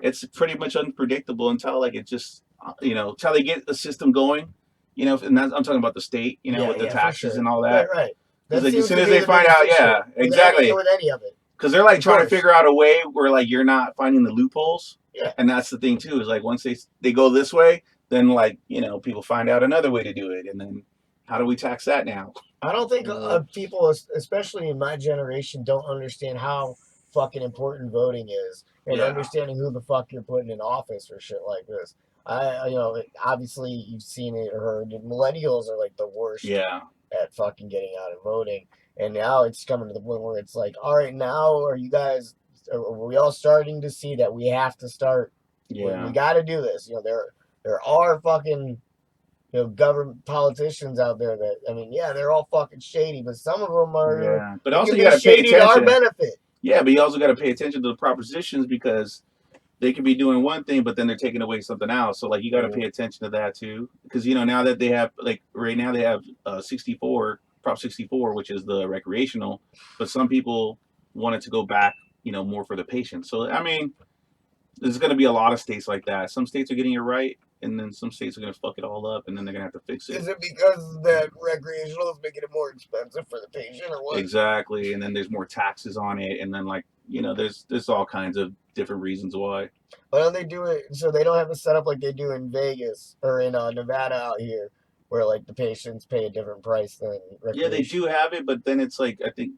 it's pretty much unpredictable until like it just, you know, until they get a system going. You know, and that's, I'm talking about the state, you know, with the taxes and all that. Right. Because like, as soon as they find out, exactly. With any of it. Because they're like trying to figure out a way where like you're not finding the loopholes. Yeah. And that's the thing too, is like once they go this way, then like, you know, people find out another way to do it. And then how do we tax that now? I don't think people, especially in my generation, don't understand how fucking important voting is, and understanding who the fuck you're putting in office or shit like this. You know, obviously you've seen it or heard it. Millennials are like the worst at fucking getting out and voting. And now it's coming to the point where it's like, all right, now are we all starting to see that we have to start? Yeah. We got to do this. You know, there are fucking government politicians out there that, I mean, yeah, they're all fucking shady, but some of them are, Yeah, but they also can you be got to pay shady to our attention. benefit. Yeah, but you also got to pay attention to the propositions because they could be doing one thing, but then they're taking away something else. So like you got to pay attention to that too, because now that they have right now they have 64 Prop 64, which is the recreational, but some people wanted to go back, more for the patient. So I mean, there's going to be a lot of states like that. Some states are getting it right, and then some states are going to fuck it all up, and then they're going to have to fix it. Is it because that recreational is making it more expensive for the patient, or what? Exactly, and then there's more taxes on it, and then there's all kinds of different reasons why. Why don't they do it so they don't have a setup like they do in Vegas or in Nevada out here, where like the patients pay a different price than Yeah, they do have it, but then it's like I think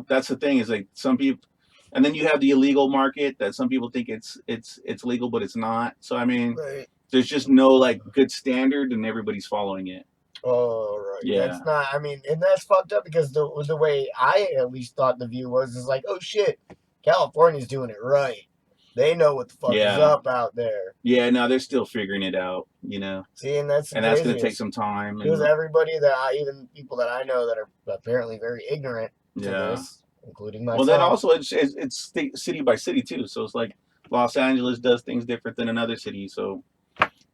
that's the thing is like some people, and then you have the illegal market that some people think it's legal, but it's not. So I mean, right. There's just no like good standard, and everybody's following it. Oh, right. Yeah. That's not, I mean, and that's fucked up because the way I at least thought the view was is like, oh shit, California's doing it right. They know what the fuck is up out there. Yeah, no, they're still figuring it out, See, and that's that's going to take some time. Because everybody even people that I know that are apparently very ignorant to this, including myself. Well, then also it's city by city too. So it's like Los Angeles does things different than another city. So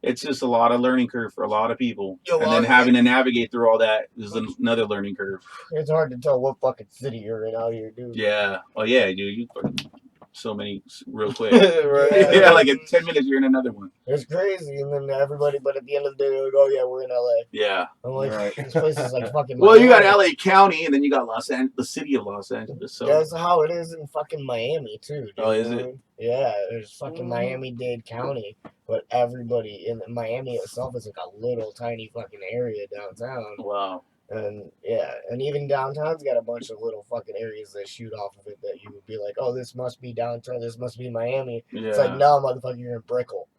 it's just a lot of learning curve for a lot of people. And then having to navigate through all that is another learning curve. It's hard to tell what fucking city you're in out here, dude. Yeah. Oh, yeah, dude. You so many real quick. Right. Yeah, like in 10 minutes you're in another one. It's crazy, and then everybody, but at the end of the day, they're like, oh yeah, we're in LA. Yeah. I'm like, this place is like fucking Well, Miami. you got LA County, and then you got the city of Los Angeles. So that's how it is in fucking Miami too, dude. Oh, is it? Yeah, there's fucking Miami-Dade County, but everybody in Miami itself is like a little tiny fucking area downtown. Wow. And yeah, and even downtown's got a bunch of little fucking areas that shoot off of it that you would be like, oh, this must be downtown, this must be Miami. Yeah. It's like, no, motherfucker, you're in Brickell.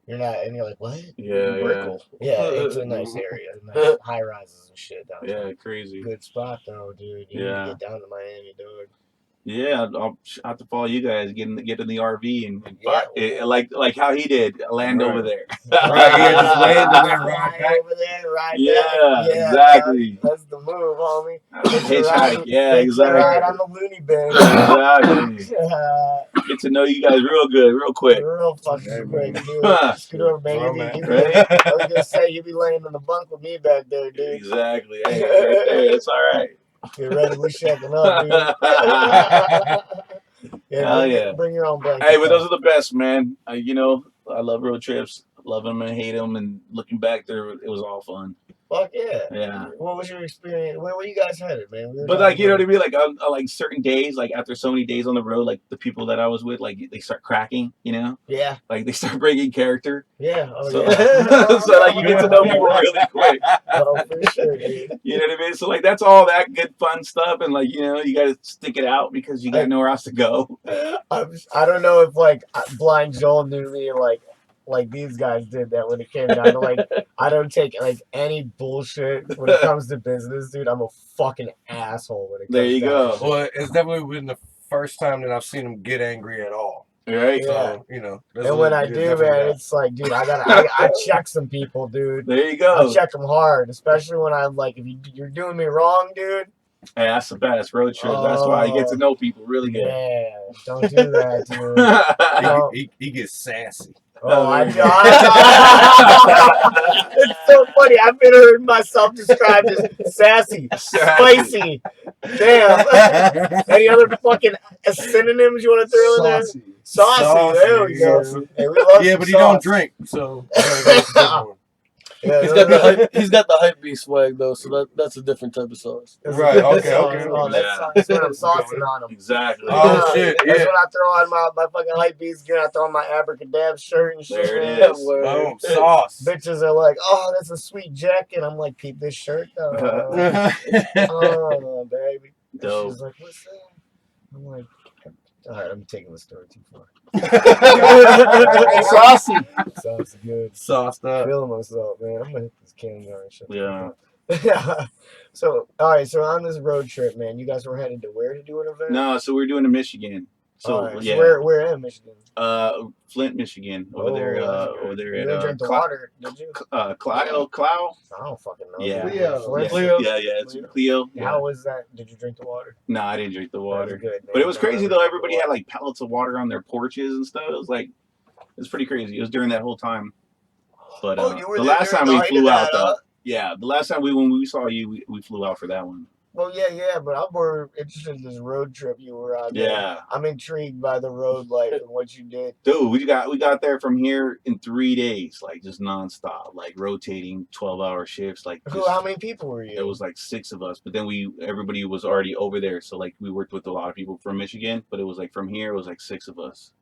You're not, and you're like, what? Yeah, Brickell. Yeah, it's a nice area, nice high rises and shit downtown. Yeah, crazy. Good spot though, dude. You need to get down to Miami, dog. Yeah, I'll have to follow you guys. Get in the RV and like how he did, land over there. Right, just land and then ride back. Over there, ride back. Yeah, exactly. That's the move, homie. Hitchhike. Yeah, exactly. Ride on the loony bin. Exactly. Get to know you guys real good, real quick. Real fucking quick, dude. Scoot over, baby. I was gonna say you be laying in the bunk with me back there, dude. Exactly. Hey, right there. It's all right. Get ready, we checking up, dude. Yeah, bring your own blanket. Hey, but those are the best, man. I love road trips. Love them and hate them, and looking back there, it was all fun. Fuck yeah. Yeah. What was your experience? Where were you guys headed, man? But like, you know what I mean? Like on like certain days, like after so many days on the road, like the people that I was with, like they start cracking, Yeah. Like they start bringing character. Yeah. Oh, so, yeah. So like you get to know people really quick. Oh, for sure, dude. You know what I mean? So like that's all that good fun stuff, and like you got to stick it out because you got nowhere else to go. I don't know if like Blind Joel knew me like these guys did that when it came down to like I don't take like any bullshit when it comes to business, dude. I'm a fucking asshole when it comes There you go. Well, it's definitely been the first time that I've seen him get angry at all. Right. Yeah. So, and when I do, man, it's like, dude, I check some people, dude. There you go. I check them hard, especially when I'm like, if you're doing me wrong, dude. Hey, that's the best road trip. That's why you get to know people really good. Yeah, don't do that, dude. He gets sassy. Oh my God. It's so funny. I've been heard myself described as sassy, spicy. Damn. Any other fucking synonyms you want to throw in there? Saucy. There we go. Hey, we love but he don't drink, so. Yeah, he's got the hype beast swag though, so that's a different type of sauce. Right. Okay. Oh, that's when I'm saucing on him. Exactly. Oh shit. That's when I throw on my fucking hype beast gear. I throw on my Abracadabs shirt and shit. There it is. Boom. Sauce. Bitches are like, oh, that's a sweet jacket. I'm like, peep this shirt though. Oh, baby. Dope. She's like, what's that? I'm like, all right, I'm taking the story too far. Saucy. Sounds good. Sauced up. Feeling myself, man. I'm gonna hit this can jar and shit. Yeah. So, all right. So on this road trip, man, you guys were headed to where to do an event? No, so we're doing to Michigan. So Alright, yeah, so where in Michigan? Flint, Michigan, Oh, that's good. over there You at didn't drink the water, did you? Clio. I don't fucking know. Yeah. Cleo. Yeah, Cleo. it's Cleo. Yeah. How was that? Did you drink the water? No, I didn't drink the water. That's good, man. But it was Don't crazy ever though. drink the Everybody water. had like pallets of water on their porches and stuff. It was like, it was pretty crazy. It was during that whole time. But you were the there last during time the we height flew of out that, though. Yeah, the last time when we saw you, we flew out for that one. Well, yeah, but I'm more interested in this road trip you were on. Yeah. Man. I'm intrigued by the road life and what you did. Dude, we got there from here in 3 days, like just nonstop, like rotating 12-hour shifts. Like How many people were you? It was like 6 of us, but then everybody was already over there, so like we worked with a lot of people from Michigan, but it was like from here it was like 6 of us.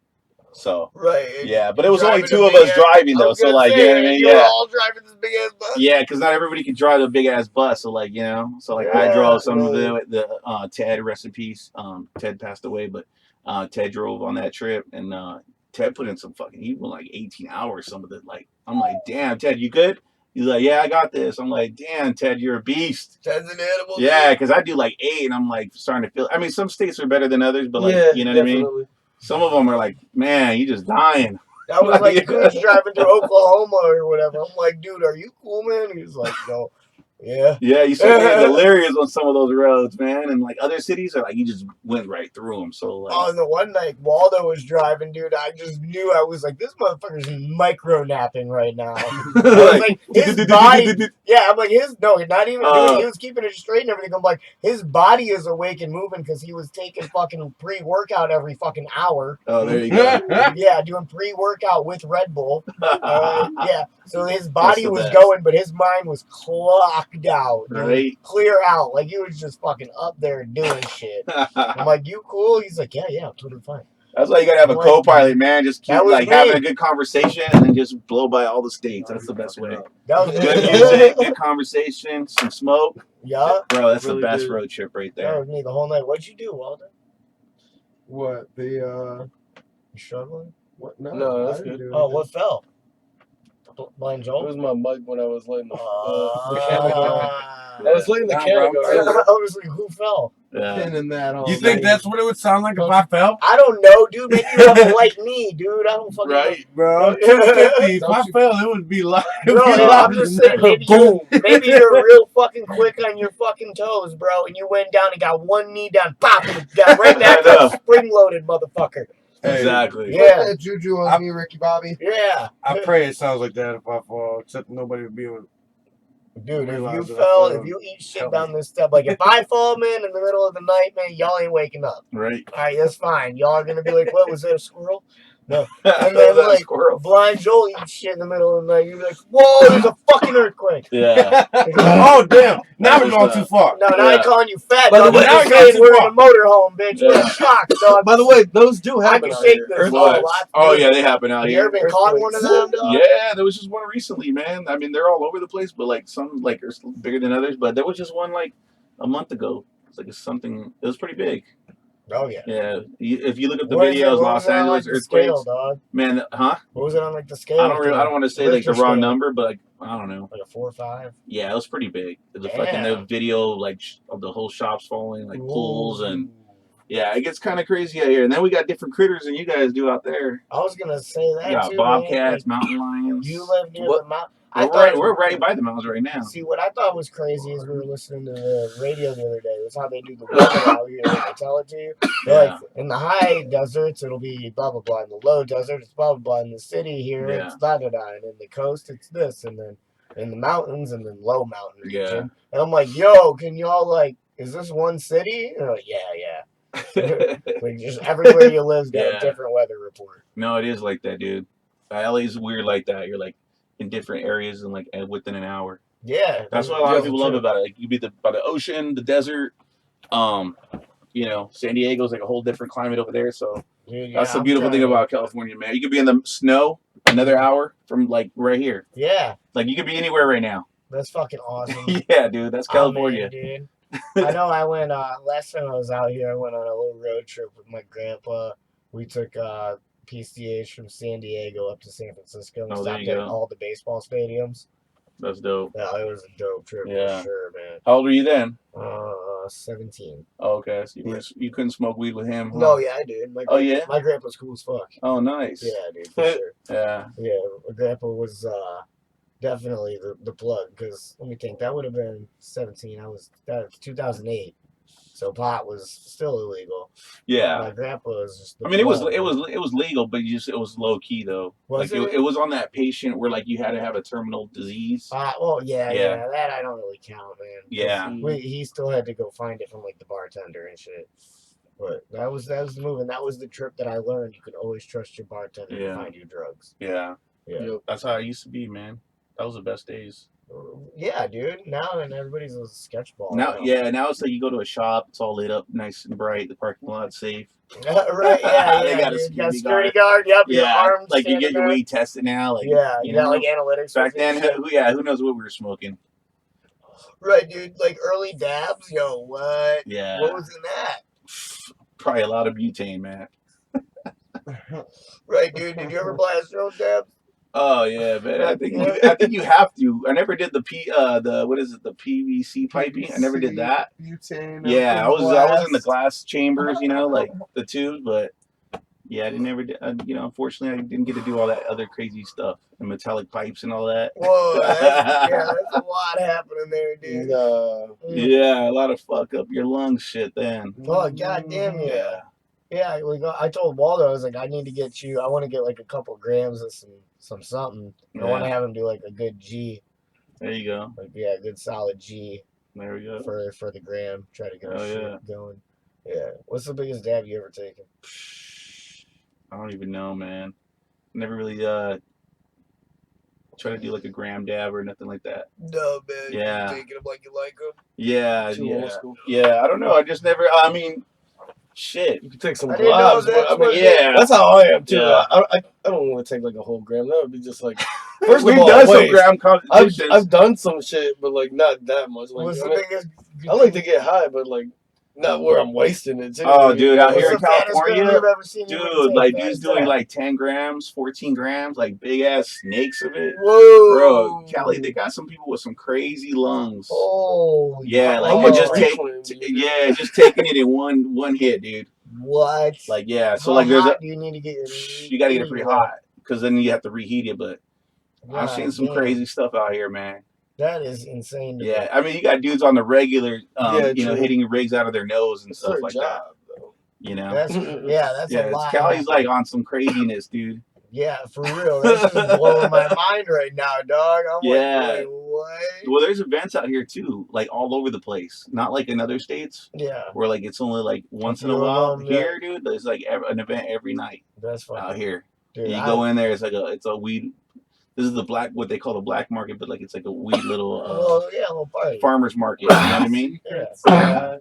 So right. yeah, but it was only Driving 2 a of big us ass- driving I though, was so gonna like say, you know what I mean? you were Yeah. all driving this big ass bus. Yeah, because not everybody could drive a big ass bus. So like, so like I Yeah, drove some of man. the Ted, rest in peace. Ted passed away, but Ted drove on that trip, and Ted put in some fucking. He went like 18 hours. Some of the like, I'm like, damn, Ted, you good? He's like, yeah, I got this. I'm like, damn, Ted, you're a beast. Ted's an animal. Yeah, dude. because I do like 8, and I'm like starting to feel. I mean, some states are better than others, but like, Yeah, you know what I mean. definitely. Some of them are like, man, you just dying. That was like Yeah. Gooch driving through Oklahoma or whatever. I'm like, dude, are you cool, man? He was like, no. Yeah. Yeah, you start getting delirious on some of those roads, man. And like other cities are like, you just went right through them. So like, Oh, and the one night Waldo was driving, dude, I just knew. I was like, this motherfucker's micro napping right now. I was like, his body. Yeah, I'm like, not even doing. He was keeping it straight and everything. I'm like, his body is awake and moving because he was taking fucking pre-workout every fucking hour. oh, there you go. Yeah, doing pre-workout with Red Bull. Yeah, so his body the was best. going, but his mind was clocked out, dude. Right. Clear out. Like he was just fucking up there doing shit. I'm like, you cool? He's like, yeah, I'm totally fine. That's why you gotta have a Like, co-pilot, man. Just keep that was like me. having a good conversation and then just blow by all the states. That's the best way. That was Good me. music, good conversation, some smoke. Yeah, Bro, that's Really the best good. road trip right that there. was me the whole night. What'd you do, Walden? What You struggling? what? No, No, that's I didn't good. do Oh, anything. what fell? Blind It Joel? was my mic when I was letting the camera go. Ah. I was letting the Nah, camera bro. go. I earlier. was like, who fell? Yeah. Pinning that on. You think that's what it would sound like if I fell? I don't know, dude. Maybe you have a like me, dude. I don't fucking Right. Bro, 250. If Don't I you- fell, it would be like. Bro, I'm just saying, maybe you're real fucking quick on your fucking toes, bro, and you went down and got one knee down, pop, and got right back I know. up, spring-loaded, motherfucker. Exactly. Put Yeah. that juju on me, Ricky Bobby. Yeah. I pray it sounds like that if I fall, except nobody would be able. Dude, if Realize you that I fell, fell. if you eat shit Help down this step, like if I fall, man, in the middle of the night, man, y'all ain't waking up. Right. All right, that's fine. Y'all are gonna be like, "What was that? A squirrel?" No. And then, like, Blind Joel eats shit in the middle of the night. You're like, "Whoa, there's a fucking earthquake." yeah. Oh damn! Now we're going too far. No, now Yeah. I'm calling you fat, By the dog. way, I'm now just we got saying too we're far. in a motorhome, bitch. We're Yeah. in shock, dog. By the way, those do I happen can out shake here. this. Oh, Oh yeah, they happen out Have you ever here. been caught in one of them, dog? Yeah, there was just one recently, man. I mean, they're all over the place, but like some like are bigger than others. But there was just one like a month ago. It's like something. It was pretty big. Oh yeah. Yeah, if you look at the What is it? videos, What Los was it on, Angeles like, the scale, earthquakes, dog? man, huh? What was it on like the scale? I don't want to say like the Richter raw scale. number, but like I don't know. Like a 4 or 5. Yeah, it was pretty big. The Damn. fucking the video like of the whole shops falling, like pools, and yeah, it gets kind of crazy out here. And then we got different critters than you guys do out there. I was gonna say that Yeah, too, bobcats, man. mountain lions. You live near What? the mountain. We're right by the mountains right now. See, what I thought was crazy is we were listening to the radio the other day. It was how they do the weather out here. They tell it to you. They're Yeah. like, in the high deserts, it'll be blah, blah, blah. In the low desert, it's blah, blah, blah. In the city here, Yeah. it's blah, blah, blah. And in the coast, it's this. And then in the mountains, and then low mountain region. Yeah. And I'm like, yo, can y'all, like, is this one city? And they're like, yeah. Like, just everywhere you live's got Yeah. a different weather report. No, it is like that, dude. LA's weird like that. You're like in different areas and like within an hour. Yeah. That's what a lot of people love about it. Like you be by the ocean, the desert. You know, San Diego's like a whole different climate over there. So Dude, that's the I'm beautiful thing trying to- about California, man. You could be in the snow another hour from like right here. Yeah. Like you could be anywhere right now. That's fucking awesome. Yeah, dude, that's California. Oh, man, dude. I know I went, last time I was out here, I went on a little road trip with my grandpa. We took PCH from San Diego up to San Francisco and Oh, there stopped you at go. all the baseball stadiums. That's dope. Yeah, it was a dope trip Yeah. for sure, man. How old were you then? 17. Oh, okay, so you couldn't smoke weed with him? Huh? No, yeah, I did. Yeah? My grandpa's cool as fuck. Oh, nice. Yeah, dude, for sure. Yeah. Yeah, my grandpa was definitely the plug, because let me think, that would have been 17. That was 2008. So pot was still illegal. Yeah. My grandpa was just the I mean, it was plug. legal, but it was low key though. Was like it? it was on that patient where like you had to have a terminal disease. Well, yeah, Yeah. that I don't really count, man. Yeah. He still had to go find it from like the bartender and shit. But that was the move, and that was the trip that I learned. You could always trust your bartender to find you drugs. Yeah. Yeah. Yep. That's how it used to be, man. That was the best days. Yeah, dude. Now then everybody's a sketch ball. Now it's like you go to a shop, it's all lit up, nice and bright. The parking lot's safe. Right? Yeah, They got a dude. security Security guard. Yep. Your Yeah, arms like you get your standing weed tested now. Like you got like analytics. back with it. then, who knows what we were smoking? Right, dude. Like early dabs. Yo, what? Yeah. What was in that? Probably a lot of butane, man. Right, dude. Did you ever blast your own dabs? Oh yeah, man. I think you have to. I never did the PVC piping. I never did that. Butane. Yeah, I was in the glass. glass chambers, like the tubes, but yeah, I never did. Unfortunately, I didn't get to do all that other crazy stuff and metallic pipes and all that. Whoa, that's a lot happening there, dude. Yeah, a lot of fuck up your lungs shit then. Oh, goddamn, yeah. Yeah, I told Waldo, I was like, I need to get you. I want to get like a couple grams of some something. I want to have him do like a good G. There you go. Like, yeah, a good solid G. There we go. For the gram. Try to get our shit going. Yeah. What's the biggest dab you ever taken? I don't even know, man. Never really try to do like a gram dab or nothing like that. No, man. Yeah. You're taking them like you like them. Yeah, Too old school. Yeah, I don't know. I just never. I mean, shit. You can take some I didn't know globs, that. but I mean, Yeah. that's how I am too. Yeah. I don't want to take like a whole gram. That would be just like. First We've of all, done some wait, gram competitions. I've done some shit, but like not that much. Like, What's I the mean, biggest? I like to get high, but like not where I'm wasting it too. Oh, dude, out What's here the in fattest gram California, you've ever seen you dude, take? like Fast dude's doing dab. like 10 grams, 14 grams, like big ass snakes of it. Whoa, Bro, Cali, they got some people with some crazy lungs. Oh, Yeah, like How you much just just taking it in one hit, dude. what? Like yeah, so How like there's hot do you need to get your? you gotta get it pretty hot because then you have to reheat it. But I've seen some damn. crazy stuff out here, man. That is insane. To Yeah, me. I mean you got dudes on the regular, Yeah, you know, true. hitting rigs out of their nose and It's stuff their like job, that. though. You know, That's a lot. Cali's like on some craziness, dude. Yeah, for real. That's just blowing my mind right now, dog. I'm Yeah. like, wait, what? Well, there's events out here too, like all over the place. Not like in other states Yeah, where like it's only like once in a few of while. them, Here, dude, there's like an event every night that's out fucking. here. Dude, And you go in there, it's a weed. This is what they call the black market, but like it's like a weed little Well, yeah, a little party. farmer's market. You know what I mean? Yeah.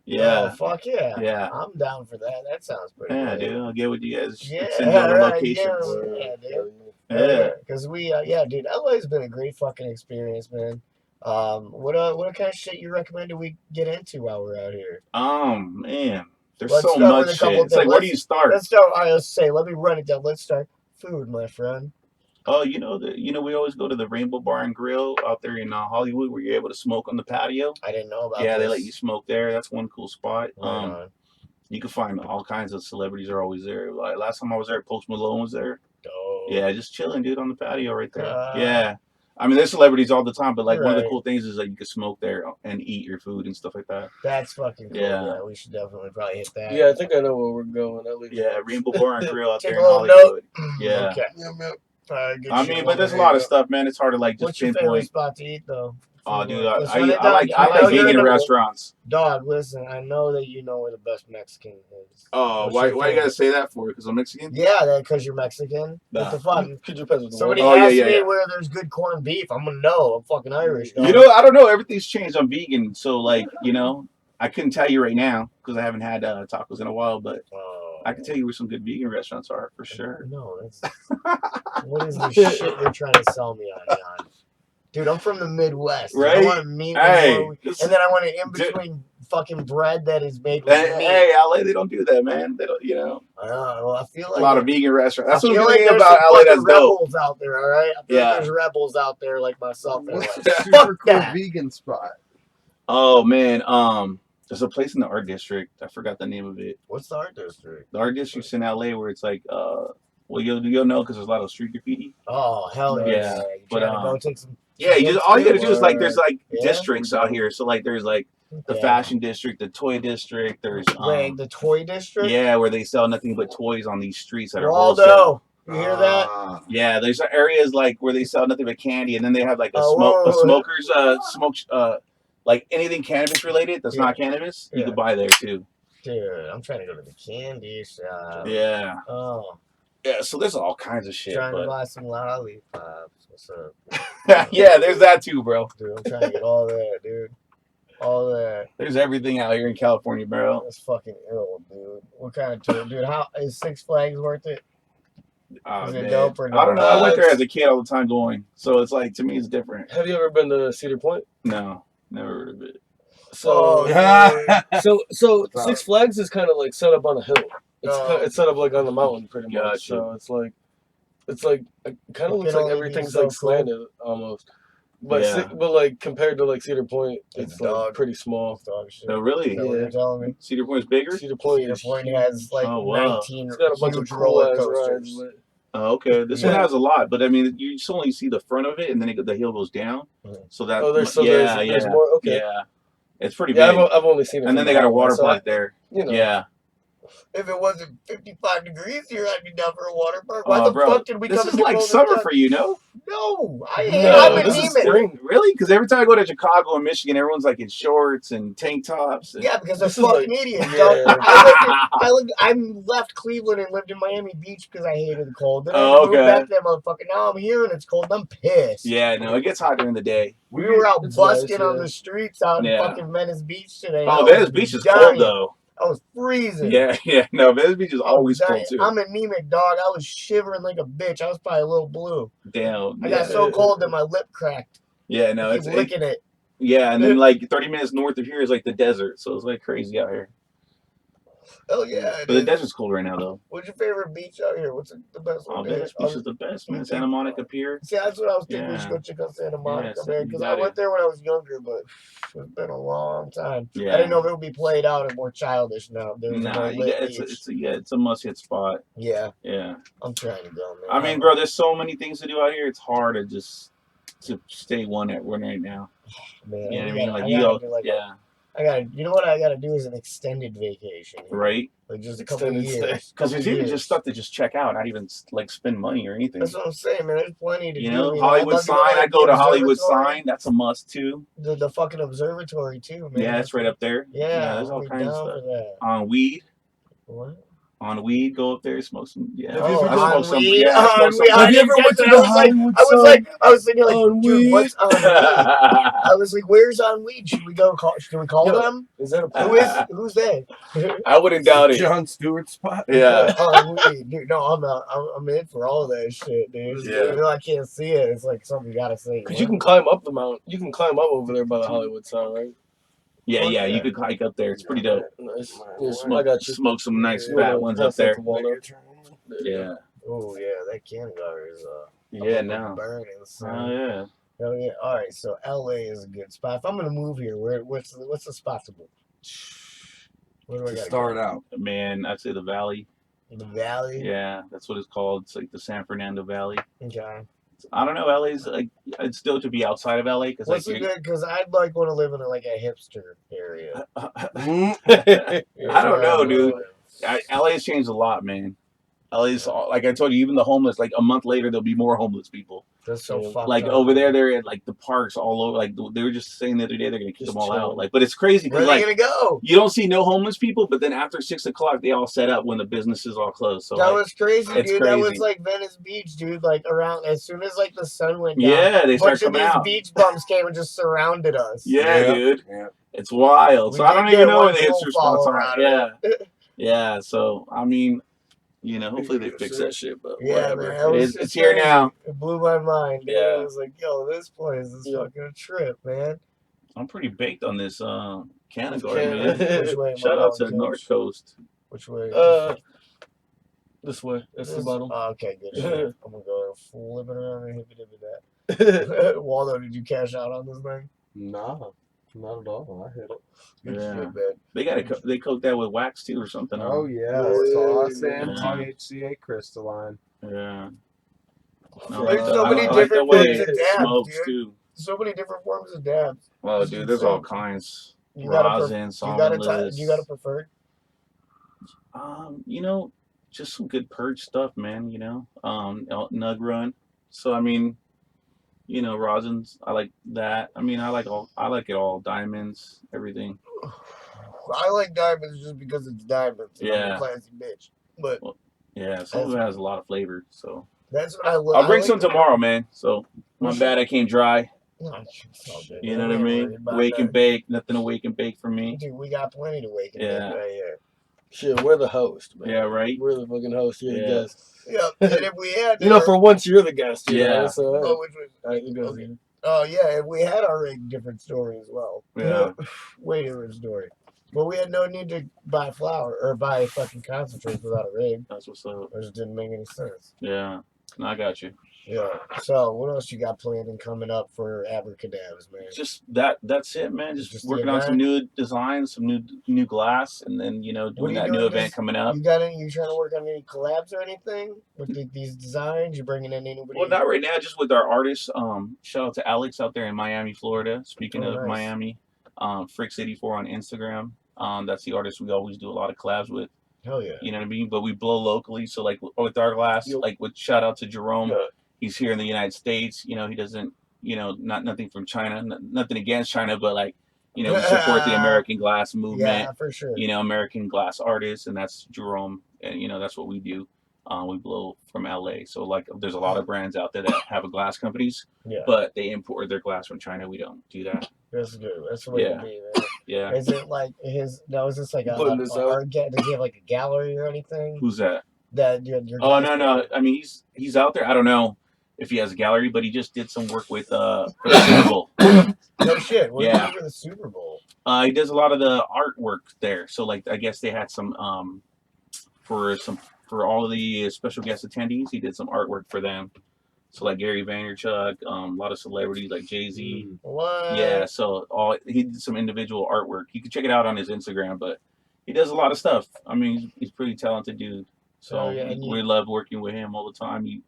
Yeah. Oh, fuck yeah. Yeah. I'm down for that. That sounds pretty Yeah, good. dude. I'll get with you guys. Yeah, Send you other right, locations. yeah, dude. Yeah. Because dude, LA's been a great fucking experience, man. What kind of shit you recommend we get into while we're out here? Man, there's Let's so start with much a couple shit. It's like, things. where do you start? Let's start. All right, let's say. Let me run it down. Let's start. Food, my friend. Oh, we always go to the Rainbow Bar and Grill out there in Hollywood, where you're able to smoke on the patio. I didn't know about. Yeah, this. they let you smoke there. That's one cool spot. Right on. You can find all kinds of celebrities are always there. Like last time I was there, Post Malone was there. Oh. Yeah, just chilling, dude, on the patio right there. Yeah. I mean, there's celebrities all the time, but like one of the cool things is that you can smoke there and eat your food and stuff like that. That's fucking cool. Yeah. Yeah, we should definitely probably hit that. Yeah, I think I know where we're going. At least. Yeah, Rainbow Bar and Grill out Take there a in little Hollywood. note. Yeah. Okay. Yep. Good I shit. mean, but there's a lot of stuff, man. It's hard to like just What's your favorite pinpoint. spot to eat though? Oh, dude, Let's I run it down. like I know you're in vegan the- restaurants. Dog, listen, I know that you know where the best Mexican is. Oh, What's why your you favorite? gotta say that for? Because I'm Mexican? Yeah, because you're Mexican. Nah. What the fuck? Could you pass with the Somebody water? asked yeah, me yeah. where there's good corned beef. I'm gonna know. I'm fucking Irish. Dog. You know, I don't know. Everything's changed. I'm vegan, so like, I couldn't tell you right now because I haven't had tacos in a while. But Oh, I can tell you where some good vegan restaurants are for sure. No, that's what is this shit you're trying to sell me on, John? Dude, I'm from the Midwest. I Right? want a meat, Hey, and then I want it in between fucking bread that is made with meat. Hey, LA, they don't do that, man. They don't, Well, I feel like a lot of vegan restaurants. That's I what feel I'm like thinking there's about some LA. fucking That's dope. rebels out there, all right? I feel like there's rebels out there like myself. That are What's like, the super cool that. vegan spot? Oh man, There's a place in the art district. I forgot the name of it. What's the art district? The art district's in LA where it's like, well, you'll know because there's a lot of street graffiti. Oh hell Yeah, yeah! You but, trying to go take some? Yeah, you just all you gotta do is like, there's like Yeah? districts out here. So like, there's like the Okay. fashion district, the toy district. There's Wait, the toy district? yeah, where they sell nothing but toys on these streets that are wholesale. Waldo, you hear that? Yeah, there's areas like where they sell nothing but candy, and then they have like a smokers like anything cannabis related that's not cannabis, you could buy there too. Dude, I'm trying to go to the candy shop. Yeah. Oh. Yeah, so there's all kinds of shit. Trying to buy some lollipops. What's up? Yeah, there's that too, bro. Dude, I'm trying to get all that, dude. All that. There's everything out here in California, bro. That's fucking ill, dude. What kind of tour, dude? How is Six Flags worth it? Oh, Is it man. dope or I don't know. not? I went there as a kid all the time going, so it's like to me it's different. Have you ever been to Cedar Point? No, never heard of it. So, so Six Flags is kind of like set up on a hill. It's set up like on the mountain, pretty much. Gotcha. So it's like it kind of looks like everything's so like slanted almost. But Yeah. but like compared to like Cedar Point, it's like dog. pretty small. Dog shit. No, really? Is that what you're telling me? Cedar Point's bigger? Cedar Point, Cedar Point has like Oh, wow. 19 it's got a bunch of huge cool roller ass coasters. rides. Oh, okay. This one has a lot, but I mean, you just only see the front of it, and then the hill goes down. So that there's more. Okay. Yeah, it's pretty Yeah, big. I've only seen it. And then they got a water park there. You know. Yeah. If it wasn't 55 degrees here, I'd be down for a water park. Why Oh, the bro, fuck did we this come is to like Golden summer Duck? for you, no? No, I'm this is anemic. spring. Really? Because every time I go to Chicago and Michigan, everyone's like in shorts and tank tops. And... Yeah, because they're This is fucking like- idiots. yeah. Dog. I left Cleveland and lived in Miami Beach because I hated the cold. Then I moved back to that motherfucker. Now I'm here and it's cold. I'm pissed. Yeah, no, it gets hot during the day. We were out It's busking nice, on yeah. the streets out in fucking Venice Beach today. Oh, I was Venice Beach is dying. cold though. I was freezing. Yeah. No, Venice Beach is always cold too. I'm anemic, dog. I was shivering like a bitch. I was probably a little blue. Damn. I got so cold that my lip cracked. Yeah, no, I keep licking it. Yeah, and then like 30 minutes north of here is like the desert, so it's like crazy out here. Oh yeah. But the desert's cold right now though. What's your favorite beach out here? What's the best one? Oh, Venice Beach is the best, man. Santa Monica Pier. See, that's what I was thinking. We Yeah. should go check out Santa Monica, Yeah, man. Because I went there when I was younger, but it's been a long time. Yeah. I didn't know if it would be played out and more childish now. There's a Nah, more lit it's a must hit spot. Yeah, Yeah. I'm trying to go, man. I mean, bro, there's so many things to do out here. It's hard to just to stay one right now. Man, You know what I mean? Like you know what I gotta do is an extended vacation. Right? Like just a couple of Extended stay. years. Because there's even just stuff to just check out, not even like spend money or anything. That's what I'm saying, man. There's plenty to You do. know, Hollywood Sign. I go to Hollywood Sign. That's a must too. The fucking observatory too, man. Yeah, it's right up there. Yeah, there's all I'll be kinds of down stuff. for that. On weed. What? On weed, go up there, smoke some. Yeah, Have you ever I done smoke some. weed? Yeah, I On smoke weed. some. I Have you ever didn't went get to that. the Hollywood I was thinking like, On dude, weed? what's on weed? I was like, where's on weed? Should we go call? Should we call Yeah. them? Is that a Who's they? I wouldn't doubt it. John Stewart spot. Yeah. On weed, dude. No, I'm not. I'm in for all that shit, dude. Yeah. Even though I can't see it, it's like something you gotta see. Because you can climb up the mountain. You can climb up over there by the Hollywood sign, right? Yeah, you could hike up there. It's pretty dope. Nice. Smoke, I got you. smoke some nice You wanna fat ones pass up there. that to Waldo? Yeah. Oh yeah, that Cangar is Yeah, no. burning. So. Oh yeah. Oh yeah. All right. So LA is a good spot. If I'm gonna move here, what's the spot to move? Where do I To gotta start go? out. Man, I'd say the Valley. The Valley. Yeah, that's what it's called. It's like the San Fernando Valley. Okay. I don't know. LA's like it's still to be outside of LA because What's like it good? Because I'd like want to live in like a hipster area. I don't know, dude. LA has changed a lot, man. LA's like I told you, even the homeless. Like a month later, there'll be more homeless people. That's so fucked Like up. over there, they're at like the parks all over. Like they were just saying the other day, they're gonna kick Just them all out. chilling. Like, but it's crazy Where because are they like gonna go? you don't see no homeless people, but then after 6 o'clock, they all set up when the businesses all close. So That like, was crazy, it's dude. That was crazy. like Venice Beach, dude. Like around as soon as like the sun went down, yeah, they a start bunch of coming these out. beach bums came and just surrounded us. Yeah, dude, Yeah. it's wild. We So I did don't get even know one where the full hipster spots follower are. out of Yeah, it. yeah. So I mean, you know, hopefully they fix that shit. But Yeah, whatever. man, that was It's just here crazy. now. It blew my mind. Dude. Yeah. I was like, yo, this place is fucking a trip, man. I'm pretty baked on this Canada Canada. garden, man. Which way? Shout my out to dog North goes? Coast. Which way? This way. That's the This- bottom. Oh, okay, good shit. I'm gonna go flipping around and hippity that. Waldo, did you cash out on this thing? Nah. Not at all. I hit it. Good Yeah. shit, man. They coat that with wax too or something. Oh yeah, Yeah. sauce and Yeah. THCA crystalline. Yeah. There's so I many like the different way forms of it dabs, smokes dude. too. So many different forms of dabs. Oh, It's dude, there's all insane. kinds. You got Rosin, a solventless. you got a preferred? You know, just some good purge stuff, man. You know, nug run. So I mean, you know, rosins. I like that. I mean, I like it all. Diamonds, everything. I like diamonds just because it's diamonds. And I'm a Yeah. classy bitch. But Well, yeah, some of it has a lot of flavor. So that's what I love. I'll bring some tomorrow, man. So my bad, I came dry. No, it's all good. You know We what I ain't mean? worried about Wake and that. bake. Nothing to wake and bake for me. Dude, we got plenty to wake and bake Yeah. right here. Shit, we're the host, man. Yeah, right. We're the fucking host. You're the Yeah. guest. Yep. And if we had You know, for once you're the guest. You Yeah. know, so oh, which was okay. oh yeah, if we had our rig, different story as well. Yeah. Way different story. But we had no need to buy flour or buy fucking concentrates without a rig. That's what's up. It just didn't make any sense. Yeah. No, I got you. Yeah. So what else you got planned and coming up for Abracadabs, man? Just that's it, man. Just the working on some event? new designs, some new glass, and then What doing are you that new doing event coming up. You got any? You trying to work on any collabs or anything with these designs? You bringing in anybody? Well, not right now. Just with our artists. Shout out to Alex out there in Miami, Florida. Speaking of nice. Miami, Fricks84 on Instagram. That's the artist we always do a lot of collabs with. Hell yeah. You know what I mean? But we blow locally. So like with our glass, like with shout out to Jerome. Yeah. He's here in the United States. You know, he doesn't. You know, nothing from China. Nothing against China, but like, you know, we support the American glass movement. Yeah, for sure. You know, American glass artists, and that's Jerome. And you know, that's what we do. We blow from LA. So like, there's a lot of brands out there that have a glass companies, Yeah. but they import their glass from China. We don't do that. That's good. That's the way Yeah. to be, man. Yeah. Is it like his? No, is this like Putting this out. does he have like a gallery or anything? Who's that? That your Oh no. I mean, he's out there. I don't know if he has a gallery, but he just did some work with for the Super Bowl. No shit. What Yeah. did he do for the Super Bowl? He does a lot of the artwork there. So like, I guess they had some for all of the special guest attendees. He did some artwork for them. So like Gary Vaynerchuk, a lot of celebrities like Jay-Z. What? Yeah. So he did some individual artwork. You can check it out on his Instagram, but he does a lot of stuff. I mean, he's pretty talented dude. So Oh, yeah, we love working with him all the time. He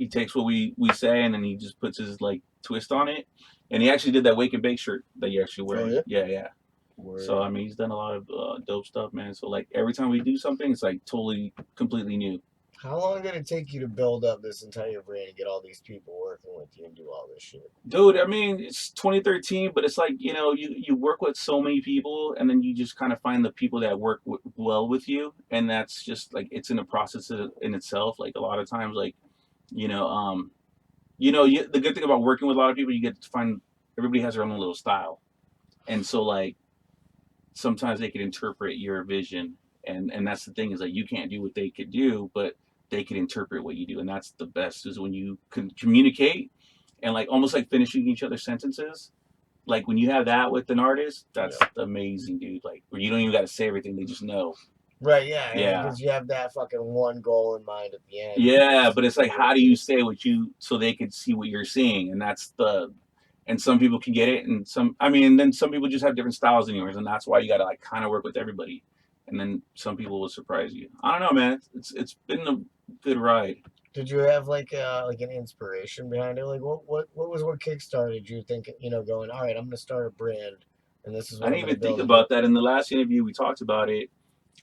takes what we say and then he just puts his like twist on it. And he actually did that Wake and Bake shirt that you actually wear. Oh, yeah? Yeah. Word. So I mean, he's done a lot of dope stuff, man. So like every time we do something, it's like totally, completely new. How long did it take you to build up this entire brand and get all these people working with you and do all this shit? Dude, I mean, it's 2013, but it's like, you know, you work with so many people and then you just kind of find the people that work well with you. And that's just like, it's in a process in itself. Like a lot of times, like, the good thing about working with a lot of people, you get to find everybody has their own little style. And so like, sometimes they can interpret your vision. And that's the thing is like, you can't do what they could do, but they can interpret what you do. And that's the best is when you can communicate and like almost like finishing each other's sentences. Like when you have that with an artist, that's amazing, dude. Like where you don't even got to say everything. They just know. Right, yeah. Yeah. Because you have that fucking one goal in mind at the end. Yeah. But it's like, how do you say so they can see what you're seeing? And and some people can get it. And then some people just have different styles than yours. And that's why you got to like kind of work with everybody. And then some people will surprise you. I don't know, man. It's been a good ride. Did you have like an inspiration behind it? Like what kickstarted you thinking? Going, all right, I'm gonna start a brand, and this is. What I didn't even think about that in the last interview. We talked about it.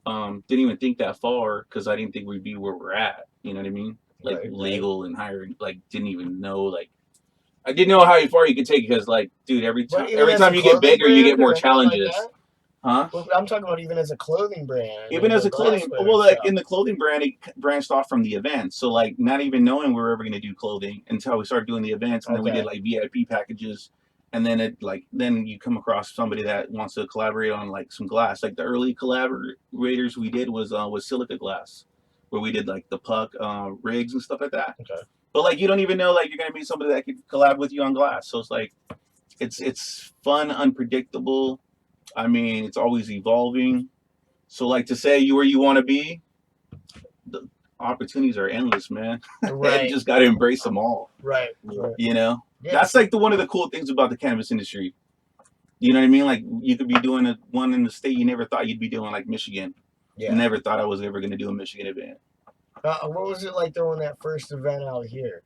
Didn't even think that far because I didn't think we'd be where we're at. You know what I mean? Like legal and hiring. Like didn't even know. Like I didn't know how far you could take it because like, dude, every time you get bigger, you get more challenges. Huh? Well, I'm talking about even as a clothing brand. Even as a clothing, in the clothing brand, it branched off from the event. So like, not even knowing we were ever going to do clothing until we started doing the events, and then we did like VIP packages, and then then you come across somebody that wants to collaborate on like some glass. Like the early collaborators we did was silica glass, where we did like the puck rigs and stuff like that. Okay. But like, you don't even know like you're going to meet somebody that could collab with you on glass. So it's like, it's fun, unpredictable. I mean, it's always evolving. So, like to say where you want to be, opportunities are endless, man. Right. You just got to embrace them all. Right. You know? Yeah. That's like one of the cool things about the cannabis industry. You know what I mean? Like you could be doing one in the state you never thought you'd be doing, like Michigan. Yeah. Never thought I was ever going to do a Michigan event. What was it like throwing that first event out here?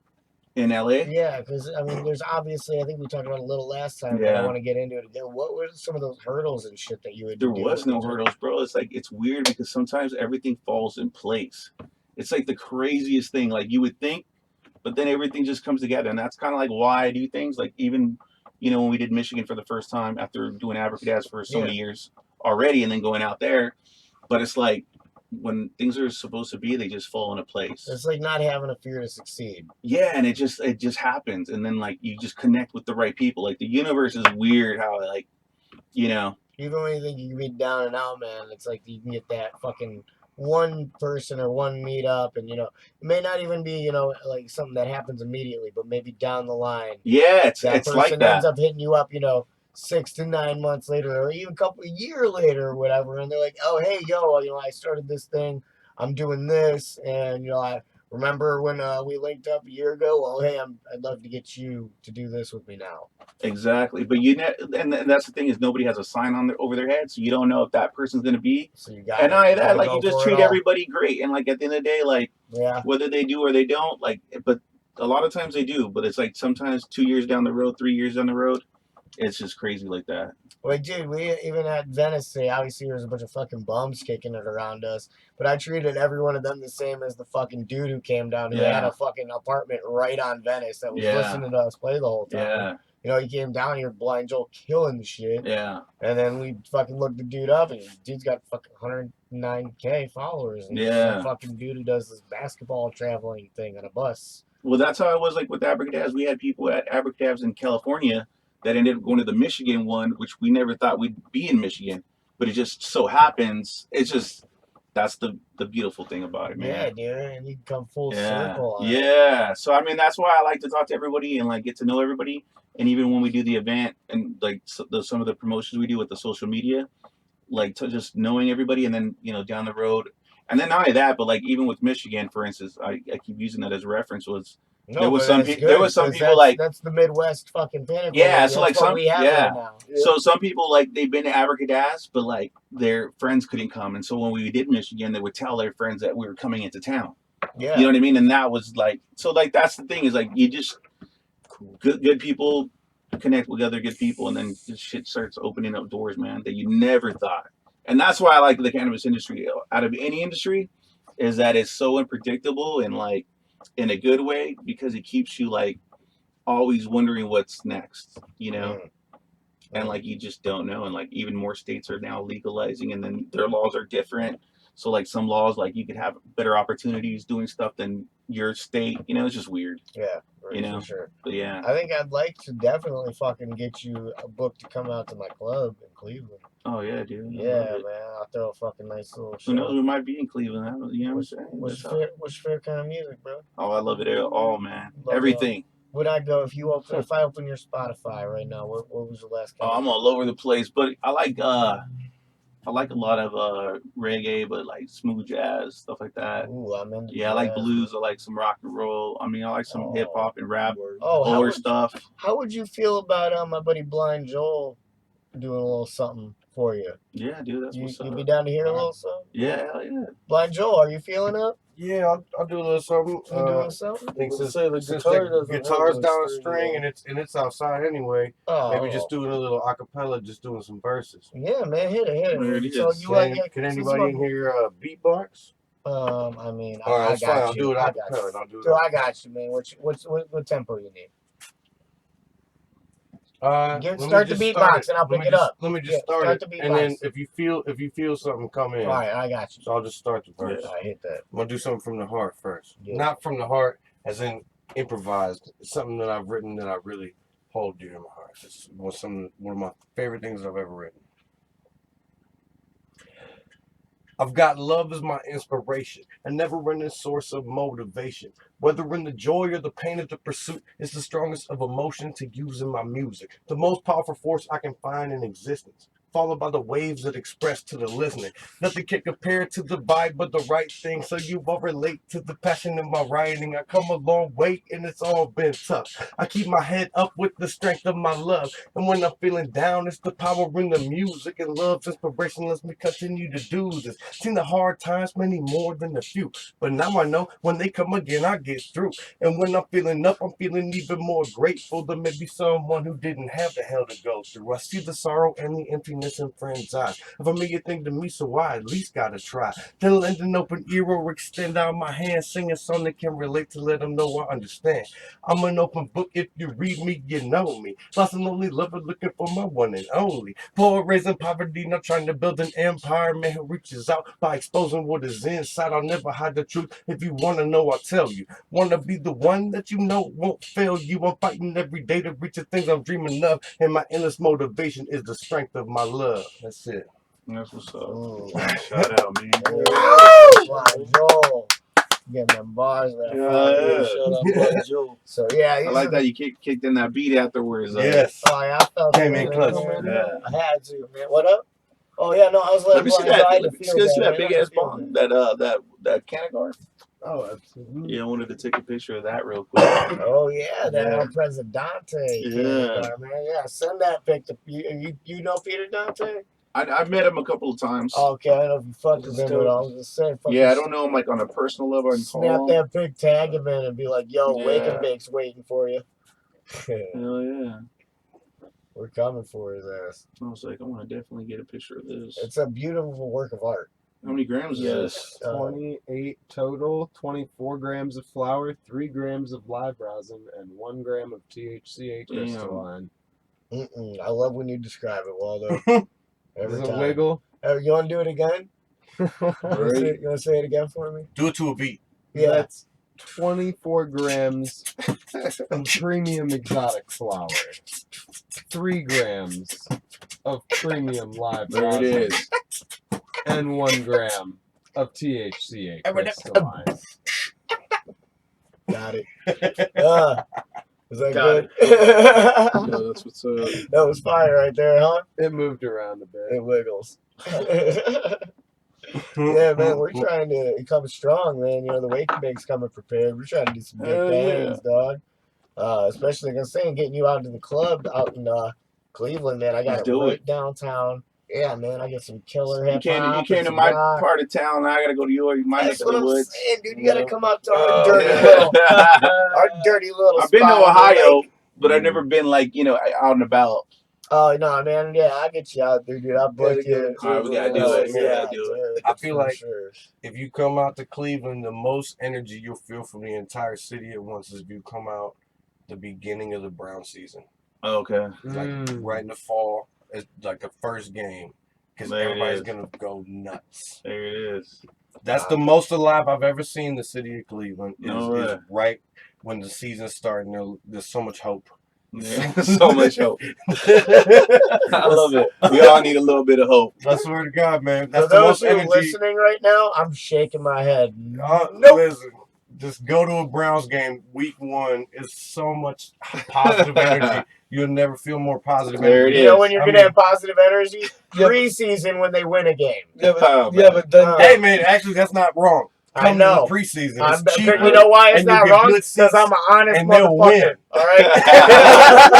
In LA? Yeah, because I mean, there's obviously, I think we talked about it a little last time, but I want to get into it again. What were some of those hurdles and shit that you had to There deal was with? no hurdles, bro. It's like, it's weird because sometimes everything falls in place. It's like the craziest thing. Like you would think, but then everything just comes together. And that's kind of like why I do things. Like even, you know, when we did Michigan for the first time after doing Abracadabs for so many years already and then going out there. But it's like, when things are supposed to be, they just fall into place. It's like not having a fear to succeed. Yeah, and it just happens, and then like you just connect with the right people. Like the universe is weird how like, you know. Even when you think you can be down and out, man, it's like you can get that fucking one person or one meetup, and you know, it may not even be, you know, like something that happens immediately, but maybe down the line. Yeah, it's person like that. Ends up hitting you up, you know, 6 to 9 months later, or even a couple of years later, or whatever, and they're like, "Oh, hey, yo, you know, I started this thing, I'm doing this, and you know, I remember when we linked up a year ago. Well, hey, I'd love to get you to do this with me now." Exactly, but and that's the thing is nobody has a sign on over their head, so you don't know if that person's gonna be. So you got and I that like go you just treat everybody great, and like at the end of the day, like whether they do or they don't, like, but a lot of times they do, but it's like sometimes 2 years down the road, 3 years down the road. It's just crazy like that. Well, dude, we even at Venice today, obviously there was a bunch of fucking bums kicking it around us, but I treated every one of them the same as the fucking dude who came down who had a fucking apartment right on Venice that was listening to us play the whole time. Yeah. You know, he came down here, Blind Joel, killing the shit. Yeah. And then we fucking looked the dude up, and dude's got fucking 109K followers. And some fucking dude who does this basketball traveling thing on a bus. Well, that's how it was like with Abracadabs. We had people at Abracadabs in California that ended up going to the Michigan one, which we never thought we'd be in Michigan. But it just so happens, it's just, that's the beautiful thing about it, man. Yeah, dude, and you can come full circle. Yeah. So, I mean, that's why I like to talk to everybody and, like, get to know everybody. And even when we do the event and, like, some of the promotions we do with the social media, like, to just knowing everybody and then, you know, down the road. And then not only that, but, like, even with Michigan, for instance, I keep using that as a reference, was there was some people like that's the Midwest fucking pinnacle. Yeah, so like some right now. So some people like they've been to Abracadabs, but like their friends couldn't come, and so when we did Michigan, they would tell their friends that we were coming into town. Yeah, you know what I mean, and that was like so. Like that's the thing is like you just good people connect with other good people, and then this shit starts opening up doors, man, that you never thought. And that's why I like the cannabis industry out of any industry, is that it's so unpredictable and like. In a good way, because it keeps you like always wondering what's next, you know, and like you just don't know. And like even more states are now legalizing, and then their laws are different. So like some laws, like you could have better opportunities doing stuff than your state. You know, it's just weird. Yeah, you know. For sure. But yeah, I think I'd like to definitely fucking get you a book to come out to my club in Cleveland. Oh yeah, dude. Yeah, man. I'll throw a fucking nice little show. Who knows? We might be in Cleveland. You know what I'm saying? What's your favorite kind of music, bro? Oh, I love it all, man. Everything. Would I go if I open your Spotify right now? What was the last? Oh, I'm all over the place, but I like a lot of reggae, but like smooth jazz, stuff like that. Ooh, I'm into jazz. I like blues. I like some rock and roll. I mean, I like some hip hop and rap, older stuff. How would you feel about my buddy Blind Joel doing a little something for you? Yeah, dude, that's what's up. You be down to hear a little something? Yeah, hell yeah. Blind Joel, are you feeling up? Yeah, I'll do a little something. You doing something? Since the guitar's down a string and it's outside anyway, maybe just doing a little acapella, just doing some verses. Yeah, man, hit it. So can anybody in here beatbox? I mean, all right, I got I'll do it acapella. I got you, man. What tempo you need? Start the beatbox and I'll pick it up. Let me just start it, and then if you feel something come in. All right, I got you. So I'll just start the verse. I hit that. I'm gonna do something from the heart first, not from the heart as in improvised. It's something that I've written that I really hold dear to my heart. This was one of my favorite things I've ever written. I've got love as my inspiration, a never-ending source of motivation. Whether in the joy or the pain of the pursuit, it's the strongest of emotion to use in my music. The most powerful force I can find in existence. followed by the waves that express to the listener. Nothing can compare to the vibe but the right thing, so you all relate to the passion in my writing. I come a long way and it's all been tough. I keep my head up with the strength of my love, and when I'm feeling down, it's the power in the music, and love's inspiration lets me continue to do this. Seen the hard times, many more than a few, but now I know when they come again, I get through. And when I'm feeling up, I'm feeling even more grateful than maybe someone who didn't have the hell to go through. I see the sorrow and the emptiness in friends' eyes. A familiar thing to me, so I at least gotta try to lend an open ear or extend out my hand, sing a song that can relate to let them know I understand. I'm an open book. If you read me, you know me. Lost and lonely lover looking for my one and only. Poor raised in poverty, not trying to build an empire. Man who reaches out by exposing what is inside. I'll never hide the truth. If you wanna know, I'll tell you. Wanna be the one that you know won't fail you. I'm fighting every day to reach the things I'm dreaming of, and my endless motivation is the strength of my love. That's it. That's what's up. Mm. Shout out, man. Blind Joel. Getting them bars there. Yeah. Shout out Blind Joel. So yeah, I like that you kicked in that beat afterwards. Yes. Oh yeah, I felt Came it, in man. clutch. Yeah. I had to, man. What up? Oh yeah, no, I was Let letting me see Blind that. Joel Let me feel see that man. big I ass feel bomb. that. That can of guard. Oh, absolutely. Yeah, I wanted to take a picture of that real quick. Oh yeah, that Yeah. El Presidente. Yeah. Man. Yeah, send that pic to you know Peter Dante? I met him a couple of times. Okay, I don't know if you fucked with him, but I was just saying. Yeah, I don't know him like on a personal level. I can Snap call him. that pic, tag him in, and be like, "Yo, Wake and Yeah. Bake's waiting for you." Hell yeah. We're coming for his ass. I was like, I want to definitely get a picture of this. It's a beautiful work of art. How many grams is this? 28 total, 24 grams of flour, 3 grams of live rosin, and 1 gram of THCA crystalline. I love when you describe it, Waldo. Every There's a time. wiggle. You want to do it again? You want to say it again for me? Do it to a beat. Yeah. That's 24 grams of premium exotic flour, 3 grams of premium live There rosin, it is. and 1 gram of THCA crystalline. Got it. Is that Got good? Yeah, that's what's up. That was fire right there, huh? It moved around a bit. It wiggles. Yeah, man, we're trying to come strong, man. You know, the Wake and Bake's coming prepared. We're trying to do some big Hell things, dog. Especially, like I'm saying, getting you out to the club out in Cleveland, man. I got Let's it do right it. downtown. Yeah, man, I get some killer You hip came hop. to my part of town. Now I gotta go to yours. My neck That's of what the I'm woods. saying, dude. You gotta come out to our dirty little. I've been to spot on the Ohio, lake. but I've never been like out and about. Oh no, man! Yeah, I'll get you out there, dude. I'll book you. All right, we gotta do it. We gotta do it. I feel for like sure. if you come out to Cleveland, the most energy you'll feel from the entire city at once is if you come out the beginning of the brown season. Okay. Like right in the fall, it's like the first game. Because everybody's going to go nuts. There it is. That's the most alive I've ever seen the city of Cleveland. Is right when the season's starting. There's so much hope. Yeah, so much hope. I love it. We all need a little bit of hope. I swear to God, man. That's For the those most who are energy. listening right now, I'm shaking my head. Nope. Listen, just go to a Browns game week 1. It's so much positive energy. You'll never feel more positive There energy. it You know is. when you're going to have positive energy? Preseason when they win a game. But then, Hey, man, actually, that's not wrong. I Come know. to the preseason. It's cheaper. You know why it's and you'll not get wrong? good Because I'm an honest and they'll motherfucker. win. All right?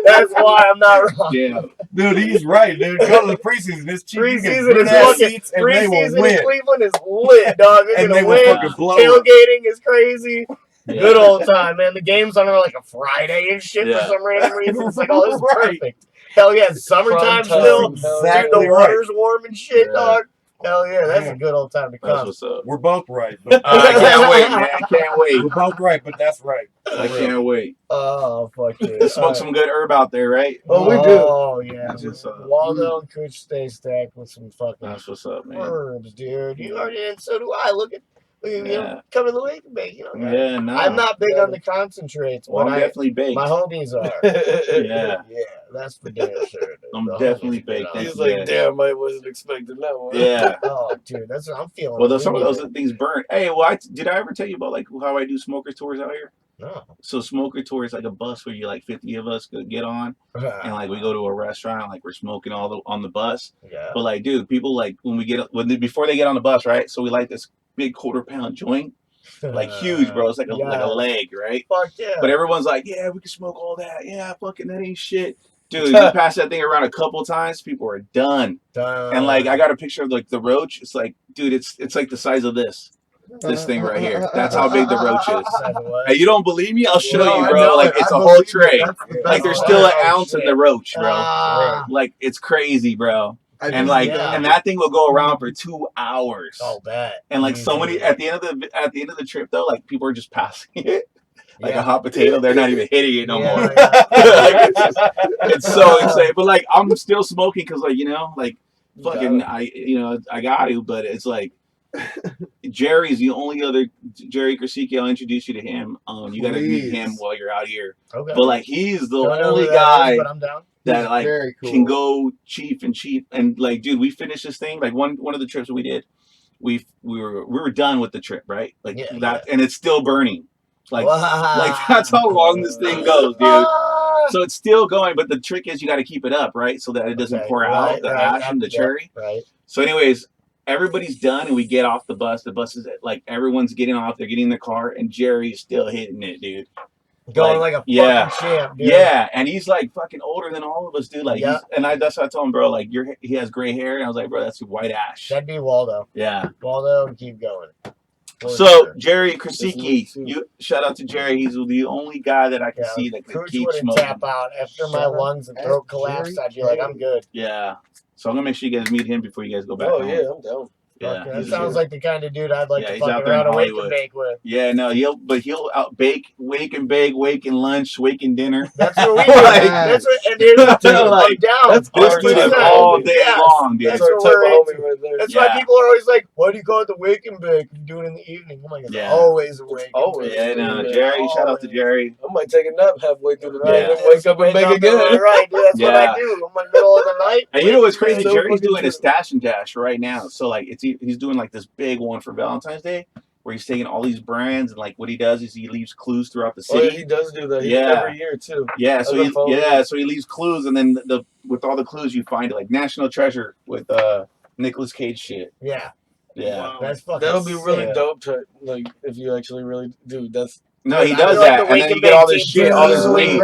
That's why I'm not wrong. Yeah. Dude, he's right, dude. Go to the preseason. It's cheap. You get Preseason good is ass fucking. seats and they will Preseason in win. Cleveland is lit, dog. They're And gonna they will win. fucking blow up. Tailgating is crazy. Yeah. Good old time, man. The game's on like a Friday and shit Yeah. for some random reason. It's like, oh, this is Right. perfect. Hell yeah, it's summertime Prime time. still. Exactly Dude, the water's warm and shit, Yeah. dog. Hell yeah, that's Yeah. a good old time to That's come. what's up. We're both right. But I can't wait, man. I can't wait. we're both right, but that's right. I can't wait. Oh, fuck yeah. Smoke some good herb out there, right? Oh, we do. Oh, yeah. That's what's up. Waldo and Cooch stay stacked with some fucking That's what's up, man. herbs, dude. You already, and so do I. Look at, you Yeah. know, come in the Wake and Bake, you know. Yeah, no. I'm not big on the concentrates, Well, but I'm definitely baked. my homies are. Yeah. Yeah, That's for damn sure. Dude. I'm The definitely homies get baked. on. Thank He's you, like, guys. damn, I wasn't expecting that one. Yeah. Oh, dude, that's what I'm feeling. Well, We some of need those it. things burn. Hey, well, did I ever tell you about like how I do smoker tours out here? No. So smoker tour is like a bus where you like 50 of us could get on, and like we go to a restaurant, like we're smoking on the bus. Yeah. But like, dude, people like before they get on the bus, right? So we light this big quarter-pound joint, like huge, bro. It's like a leg, right? Fuck yeah. But everyone's like, yeah, we can smoke all that. Yeah, fucking that ain't shit. Dude, you pass that thing around a couple times, people are done. And like, I got a picture of like the roach. It's like, dude, it's like the size of this thing right here. That's how big the roach is. Hey, you don't believe me? I'll show you, bro. Like, it's a whole tray. Like, there's still an ounce in the roach, bro. Like, it's crazy, bro. And like, and that thing will go around for 2 hours. Oh, bad. And like, so many at the end of the trip though, like people are just passing it. Like a hot potato, they're not even hitting it no more. Like, it's so insane. But like, I'm still smoking because, like, you know, like, fucking, I got to. But it's like, Jerry's the only other Jerry Krasicki. I'll introduce you to him. You got to meet him while you're out here. Okay. But like, he's the only guy that like can go chief and like, dude, we finished this thing. Like one of the trips that we did, we were done with the trip, right? Like and it's still burning. Like that's how long this thing goes, dude. So it's still going, but the trick is you got to keep it up, right? So that it doesn't pour out the ash and the cherry. Right. So anyways, everybody's done and we get off the bus. The bus is like, everyone's getting off. They're getting in the car and Jerry's still hitting it, dude. Going like a fucking champ, dude. Yeah, and he's like fucking older than all of us, dude. Like, that's what I told him, bro. Like, he has gray hair, and I was like, bro, that's white ash. That'd be Waldo. Yeah, Waldo, keep going. So Jerry Krasicki, shout out to Jerry. He's the only guy that I can see that could keep smoking. Tap out after my lungs and throat collapsed. I'd be like, I'm good. Yeah. So I'm gonna make sure you guys meet him before you guys go back. Oh yeah, I'm down. Yeah, that sounds like the kind of dude I'd like to fuck around and wake and bake with. Yeah, no, he'll out bake, wake and bake, wake and lunch, wake and dinner. That's what we do. That's what, and here's the dude, like, down. That's dude all day long, dude. That's our type of homie right there. That's why people are always like, why do you call it the wake and bake? You do it in the evening. Oh my god, always a wake and bake. Yeah, no, Jerry, shout out to Jerry. I might take a nap halfway through the day and wake up and bake again. Right, dude, that's what I do. I'm in the middle of the night. And you know what's crazy? Jerry's doing a stash and dash right now. So like, he's doing like this big one for Valentine's Day where he's taking all these brands and like what he does is he leaves clues throughout the city. Oh, yeah, he does do that. Every year too. Yeah, so he leaves clues and then with all the clues you find like National Treasure with Nicolas Cage shit. Yeah. Wow. That's fucking that'll be really dope to like if you actually really do. That's no, he does that, and then you get all this shit, all this weed.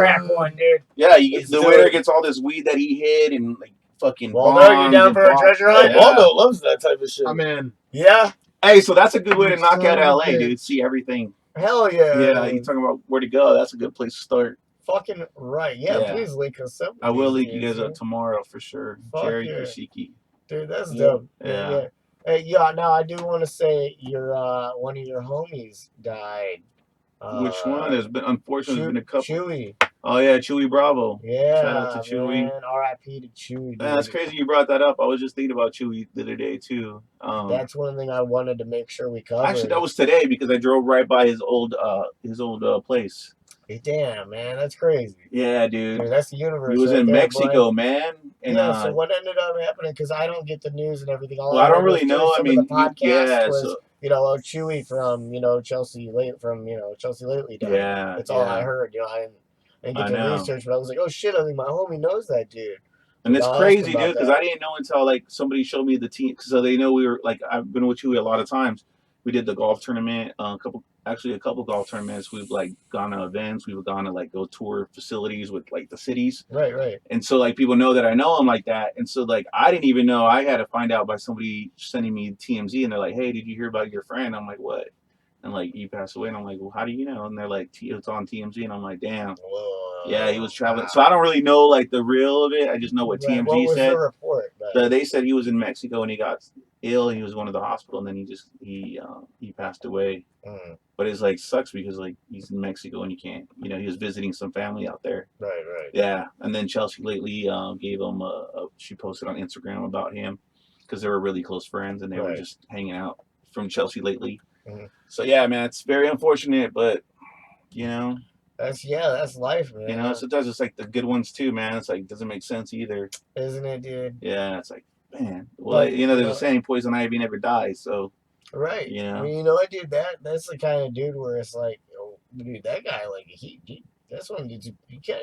Yeah, the winner gets all this weed that he hid and like fucking. Waldo, you down for a treasure hunt? Waldo loves that type of shit. I'm in. Yeah. Hey, so that's a good way to knock out LA, dude. See everything. Hell yeah. Yeah, you talking about where to go? That's a good place to start. Fucking right. Yeah, please link us up. I will link you guys up tomorrow for sure. Jerry Krasicki. Dude, that's dope. Yeah. Hey, now I do want to say one of your homies died. Which one? There's been unfortunately been a couple. Chewy. Oh yeah, Chewy Bravo. Yeah. Shout out to Chewy. Man, R.I.P. to Chewy. Man, that's crazy you brought that up. I was just thinking about Chewy the other day too. That's one thing I wanted to make sure we covered. Actually, that was today because I drove right by his old place. Hey, damn, man, that's crazy. Yeah, dude. That's the universe. He was in Mexico, man. And, so what ended up happening? Because I don't get the news and everything. I don't really know. I mean, the podcast was, Chewy from, Chelsea lately died. Yeah. That's all I heard. I didn't get to research, but I was like, oh shit, I think my homie knows that dude. And it's crazy, dude, because I didn't know until like somebody showed me the team. So they know we were like, I've been with Chewy a lot of times. We did the golf tournament, a couple golf tournaments. We've like gone to events. We've gone to like go tour facilities with like the cities. Right. And so like people know that I know them like that. And so like I didn't even know. I had to find out by somebody sending me TMZ, and they're like, "Hey, did you hear about your friend?" I'm like, "What?" And like he passed away, and I'm like, "Well, how do you know?" And they're like, "It's on TMZ," and I'm like, "Damn." Whoa, yeah, he was traveling. Wow. So I don't really know like the real of it. I just know what TMZ what said. Was the report? They said he was in Mexico and he got ill. He was going to the hospital, and then he passed away. But it's like sucks because like he's in Mexico and you can't. He was visiting some family out there. Right. Yeah, and then Chelsea lately gave him she posted on Instagram about him because they were really close friends and they were just hanging out from Chelsea lately. So yeah, man, it's very unfortunate, but That's life, man. You know, sometimes it's like the good ones too, man. It's like doesn't make sense either. Isn't it, dude? Yeah, it's like, man. Well, But, you know, there's a saying, poison ivy never dies. So, right. you know. I mean, you know what, dude? That's the kind of dude where it's like, oh, dude, that guy, like, he that's one dude.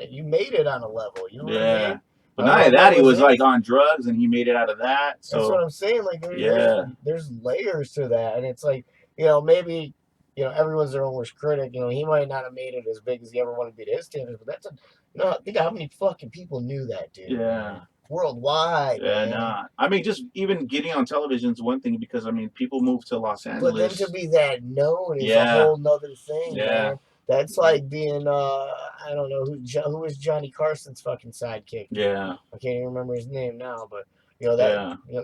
You made it on a level. You know what I mean? But not only that, he was like on drugs, and he made it out of that. So that's what I'm saying. Like, there's layers to that, and it's like, you know, maybe, you know, everyone's their own worst critic. You know, he might not have made it as big as he ever wanted to be to his standards, but that's you know, think how many fucking people knew that dude. Yeah. Man. Worldwide. Yeah, man. nah. I mean, just even getting on television is one thing because I mean, people move to Los Angeles. But then to be that known is a whole nother thing, man. That's like being I don't know who was Johnny Carson's fucking sidekick. Dude. Yeah. I can't even remember his name now, but you know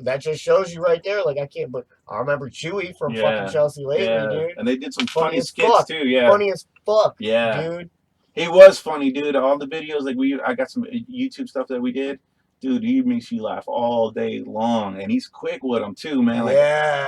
that just shows you right there. Like I can't, but I remember Chewy from fucking Chelsea Lately, dude. And they did some funny skits too. Yeah. Funny as fuck. Yeah. Dude. He was funny, dude. All the videos like I got some YouTube stuff that we did. Dude, he makes you laugh all day long, and he's quick with them too, man. Like,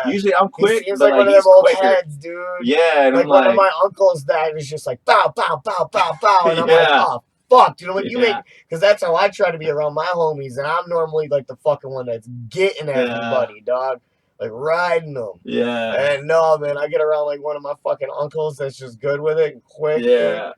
usually I'm quick, he seems but like one of them old heads, dude. Yeah, and like I'm one of my uncles that was just like bow, bow, bow, bow, bow, and I'm like, oh fuck, you know what you make? Because that's how I try to be around my homies, and I'm normally like the fucking one that's getting everybody, dog, like riding them. Yeah. And no, man, I get around like one of my fucking uncles that's just good with it and quick. Yeah. Dude.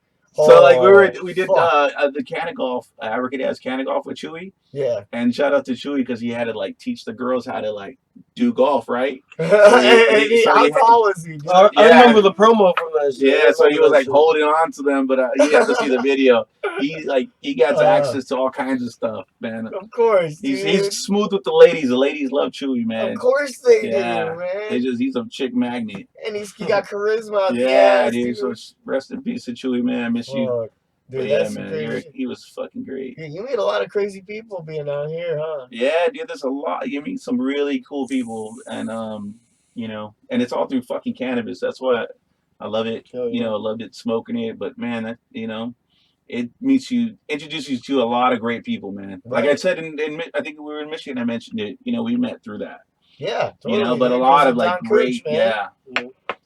So like we did the can of golf, Abracadabs can of golf with Chewy. Yeah. And shout out to Chewy because he had to like teach the girls how to like do golf, right? How tall was he? I remember the promo from that shit. Yeah, so he was like holding on to them, but you have to see the video. He gets access to all kinds of stuff, man. Of course, he's smooth with the ladies. The ladies love Chewy, man. Of course they do, man. He's a chick magnet. And he got charisma. Yeah, dude. So rest in peace to Chewy, man. I miss you. Dude, yeah, man, he was fucking great. Dude, you meet a lot of crazy people being out here, huh? Yeah, dude, there's a lot. You meet some really cool people, and you know, and it's all through fucking cannabis. That's why I love it. You know, I loved it smoking it, but man, that you know, it introduces you to a lot of great people, man. Right. Like I said, I think we were in Michigan. I mentioned it. You know, we met through that. Yeah, totally. You know, but a lot of like great, a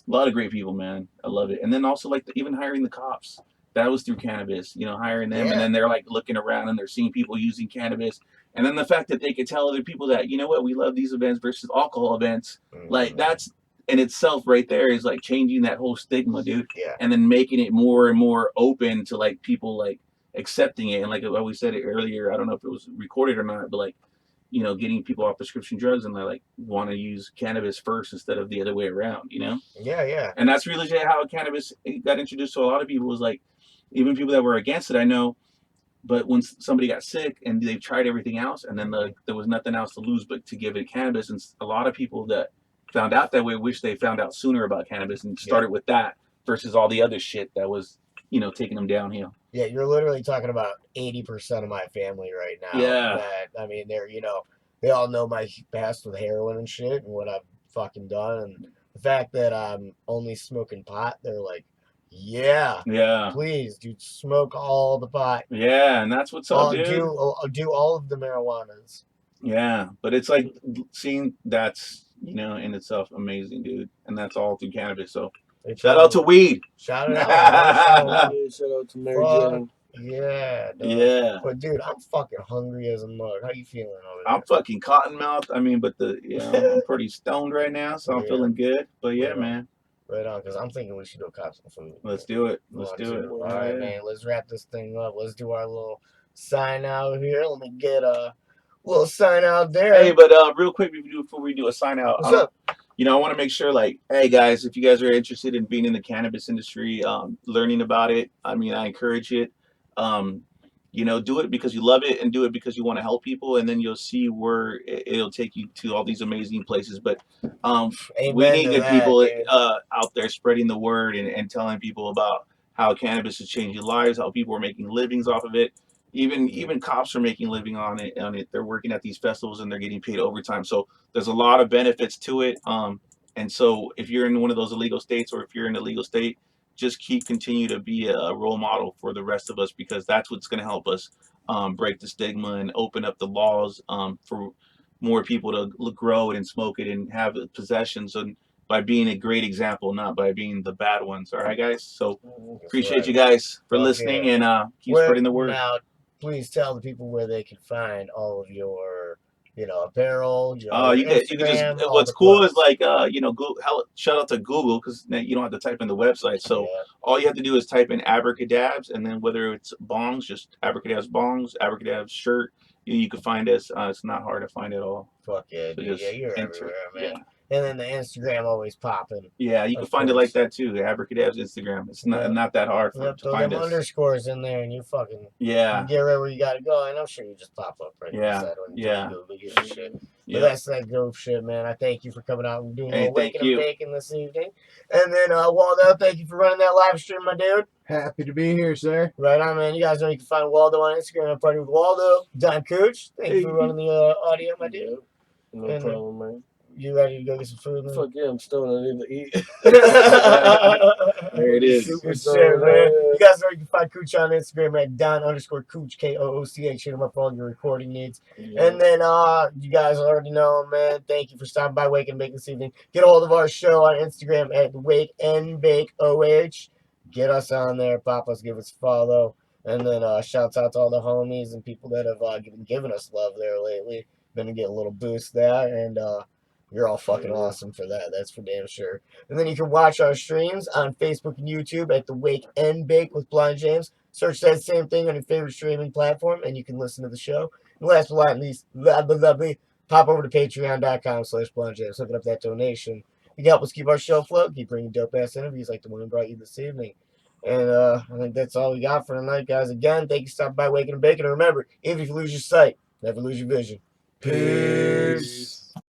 lot of great people, man. I love it. And then also like even hiring the cops. That was through cannabis, you know, hiring them, and then they're like looking around and they're seeing people using cannabis, and then the fact that they could tell other people that, you know what, we love these events versus alcohol events, like that's in itself right there is like changing that whole stigma, dude. Yeah. And then making it more and more open to like people like accepting it, and like we said it earlier, I don't know if it was recorded or not, but like, you know, getting people off prescription drugs and they like want to use cannabis first instead of the other way around, you know? Yeah, yeah. And that's really how cannabis got introduced to a lot of people. Was like, even people that were against it, I know, but when somebody got sick and they've tried everything else, and then there was nothing else to lose but to give it cannabis, and a lot of people that found out that way wish they found out sooner about cannabis and started with that versus all the other shit that was, you know, taking them downhill. Yeah, you're literally talking about 80% of my family right now. Yeah. That, I mean, they're, you know, they all know my past with heroin and shit and what I've fucking done, and the fact that I'm only smoking pot, they're like, yeah, please, dude, smoke all the pot. Yeah, and that's what's up, dude. Do all of the marijuanas. Yeah, but it's like seeing that's, you know, in itself amazing, dude, and that's all through cannabis. So shout out to weed. Shout out. Shout out to Mary Jane. Yeah, dog. Yeah. But dude, I'm fucking hungry as a mug. How you feeling over there? I'm fucking cotton mouthed. I mean, but I'm pretty stoned right now, so I'm feeling good. But yeah, man. Right on, because I'm thinking we should go cop some food. Let's do it. Let's do it. All right, man. Let's wrap this thing up. Let's do our little sign out here. Let me get a little sign out there. Hey, but real quick before we do a sign out, what's up? You know, I want to make sure, like, hey guys, if you guys are interested in being in the cannabis industry, learning about it, I mean, I encourage it. You know, do it because you love it and do it because you want to help people, and then you'll see where it'll take you to all these amazing places. But we need good people out there spreading the word and telling people about how cannabis is changing lives, how people are making livings off of it. Even cops are making a living on it. They're working at these festivals and they're getting paid overtime. So there's a lot of benefits to it. And so if you're in one of those illegal states, or if you're in a legal state, just continue to be a role model for the rest of us, because that's what's going to help us break the stigma and open up the laws for more people to grow it and smoke it and have possessions. And by being a great example, not by being the bad ones. All right, guys. So appreciate right. you guys for Fuck listening yeah. and keep spreading the word. Now, please tell the people where they can find all of your, apparel, your You can just. Instagram, all What's the cool is plugs. like Google, shout out to Google because you don't have to type in the website. So Yeah. all you have to do is type in Abracadabs, and then whether it's bongs, just Abracadabs bongs, Abracadabs shirt, you can find us. It's not hard to find it all. Fuck yeah, So dude. just Yeah, you're enter it. everywhere, man. And then the Instagram always popping. Yeah, you can Of find it like course. that too. Abracadabs Instagram. It's Yeah. not that hard Yep, to throw find them us. underscores in there, and you Yeah. get right where you gotta go. And I'm sure you just pop up right Yeah. beside when you Yeah. Google give a shit. But Yeah. that's that dope shit, man. I thank you for coming out and doing a Hey, little thank waking and you. baking this evening. And then Waldo, thank you for running that live stream, my dude. Happy to be here, sir. Right on, man. You guys know you can find Waldo on Instagram. I'm party with Waldo. Don Cooch, thank you for Hey. running the audio, my dude. No And, problem, man. You ready to go get some food, man? Fuck yeah, I'm stoned. I need to eat. There it is. Super So, shit, man. yeah. You guys know you can find Cooch on Instagram at Don_Cooch, Kooch. Hit him up for all your recording needs. Yeah. And then you guys already know, man. Thank you for stopping by Wake and Bake this evening. Get a hold of our show on Instagram at Wake and Bake OH. Get us on there, pop us, give us a follow. And then shouts out to all the homies and people that have given us love there lately. Been to get a little boost there, and you're all fucking awesome for that. That's for damn sure. And then you can watch our streams on Facebook and YouTube at The Wake and Bake with Blind James. Search that same thing on your favorite streaming platform, and you can listen to the show. And last but not least, pop over to patreon.com/Blind James. Look up that donation. You can help us keep our show afloat, keep bringing dope-ass interviews like the one we brought you this evening. And I think that's all we got for tonight, guys. Again, thank you for stopping by Waking and Baking. And remember, even if you lose your sight, never lose your vision. Peace.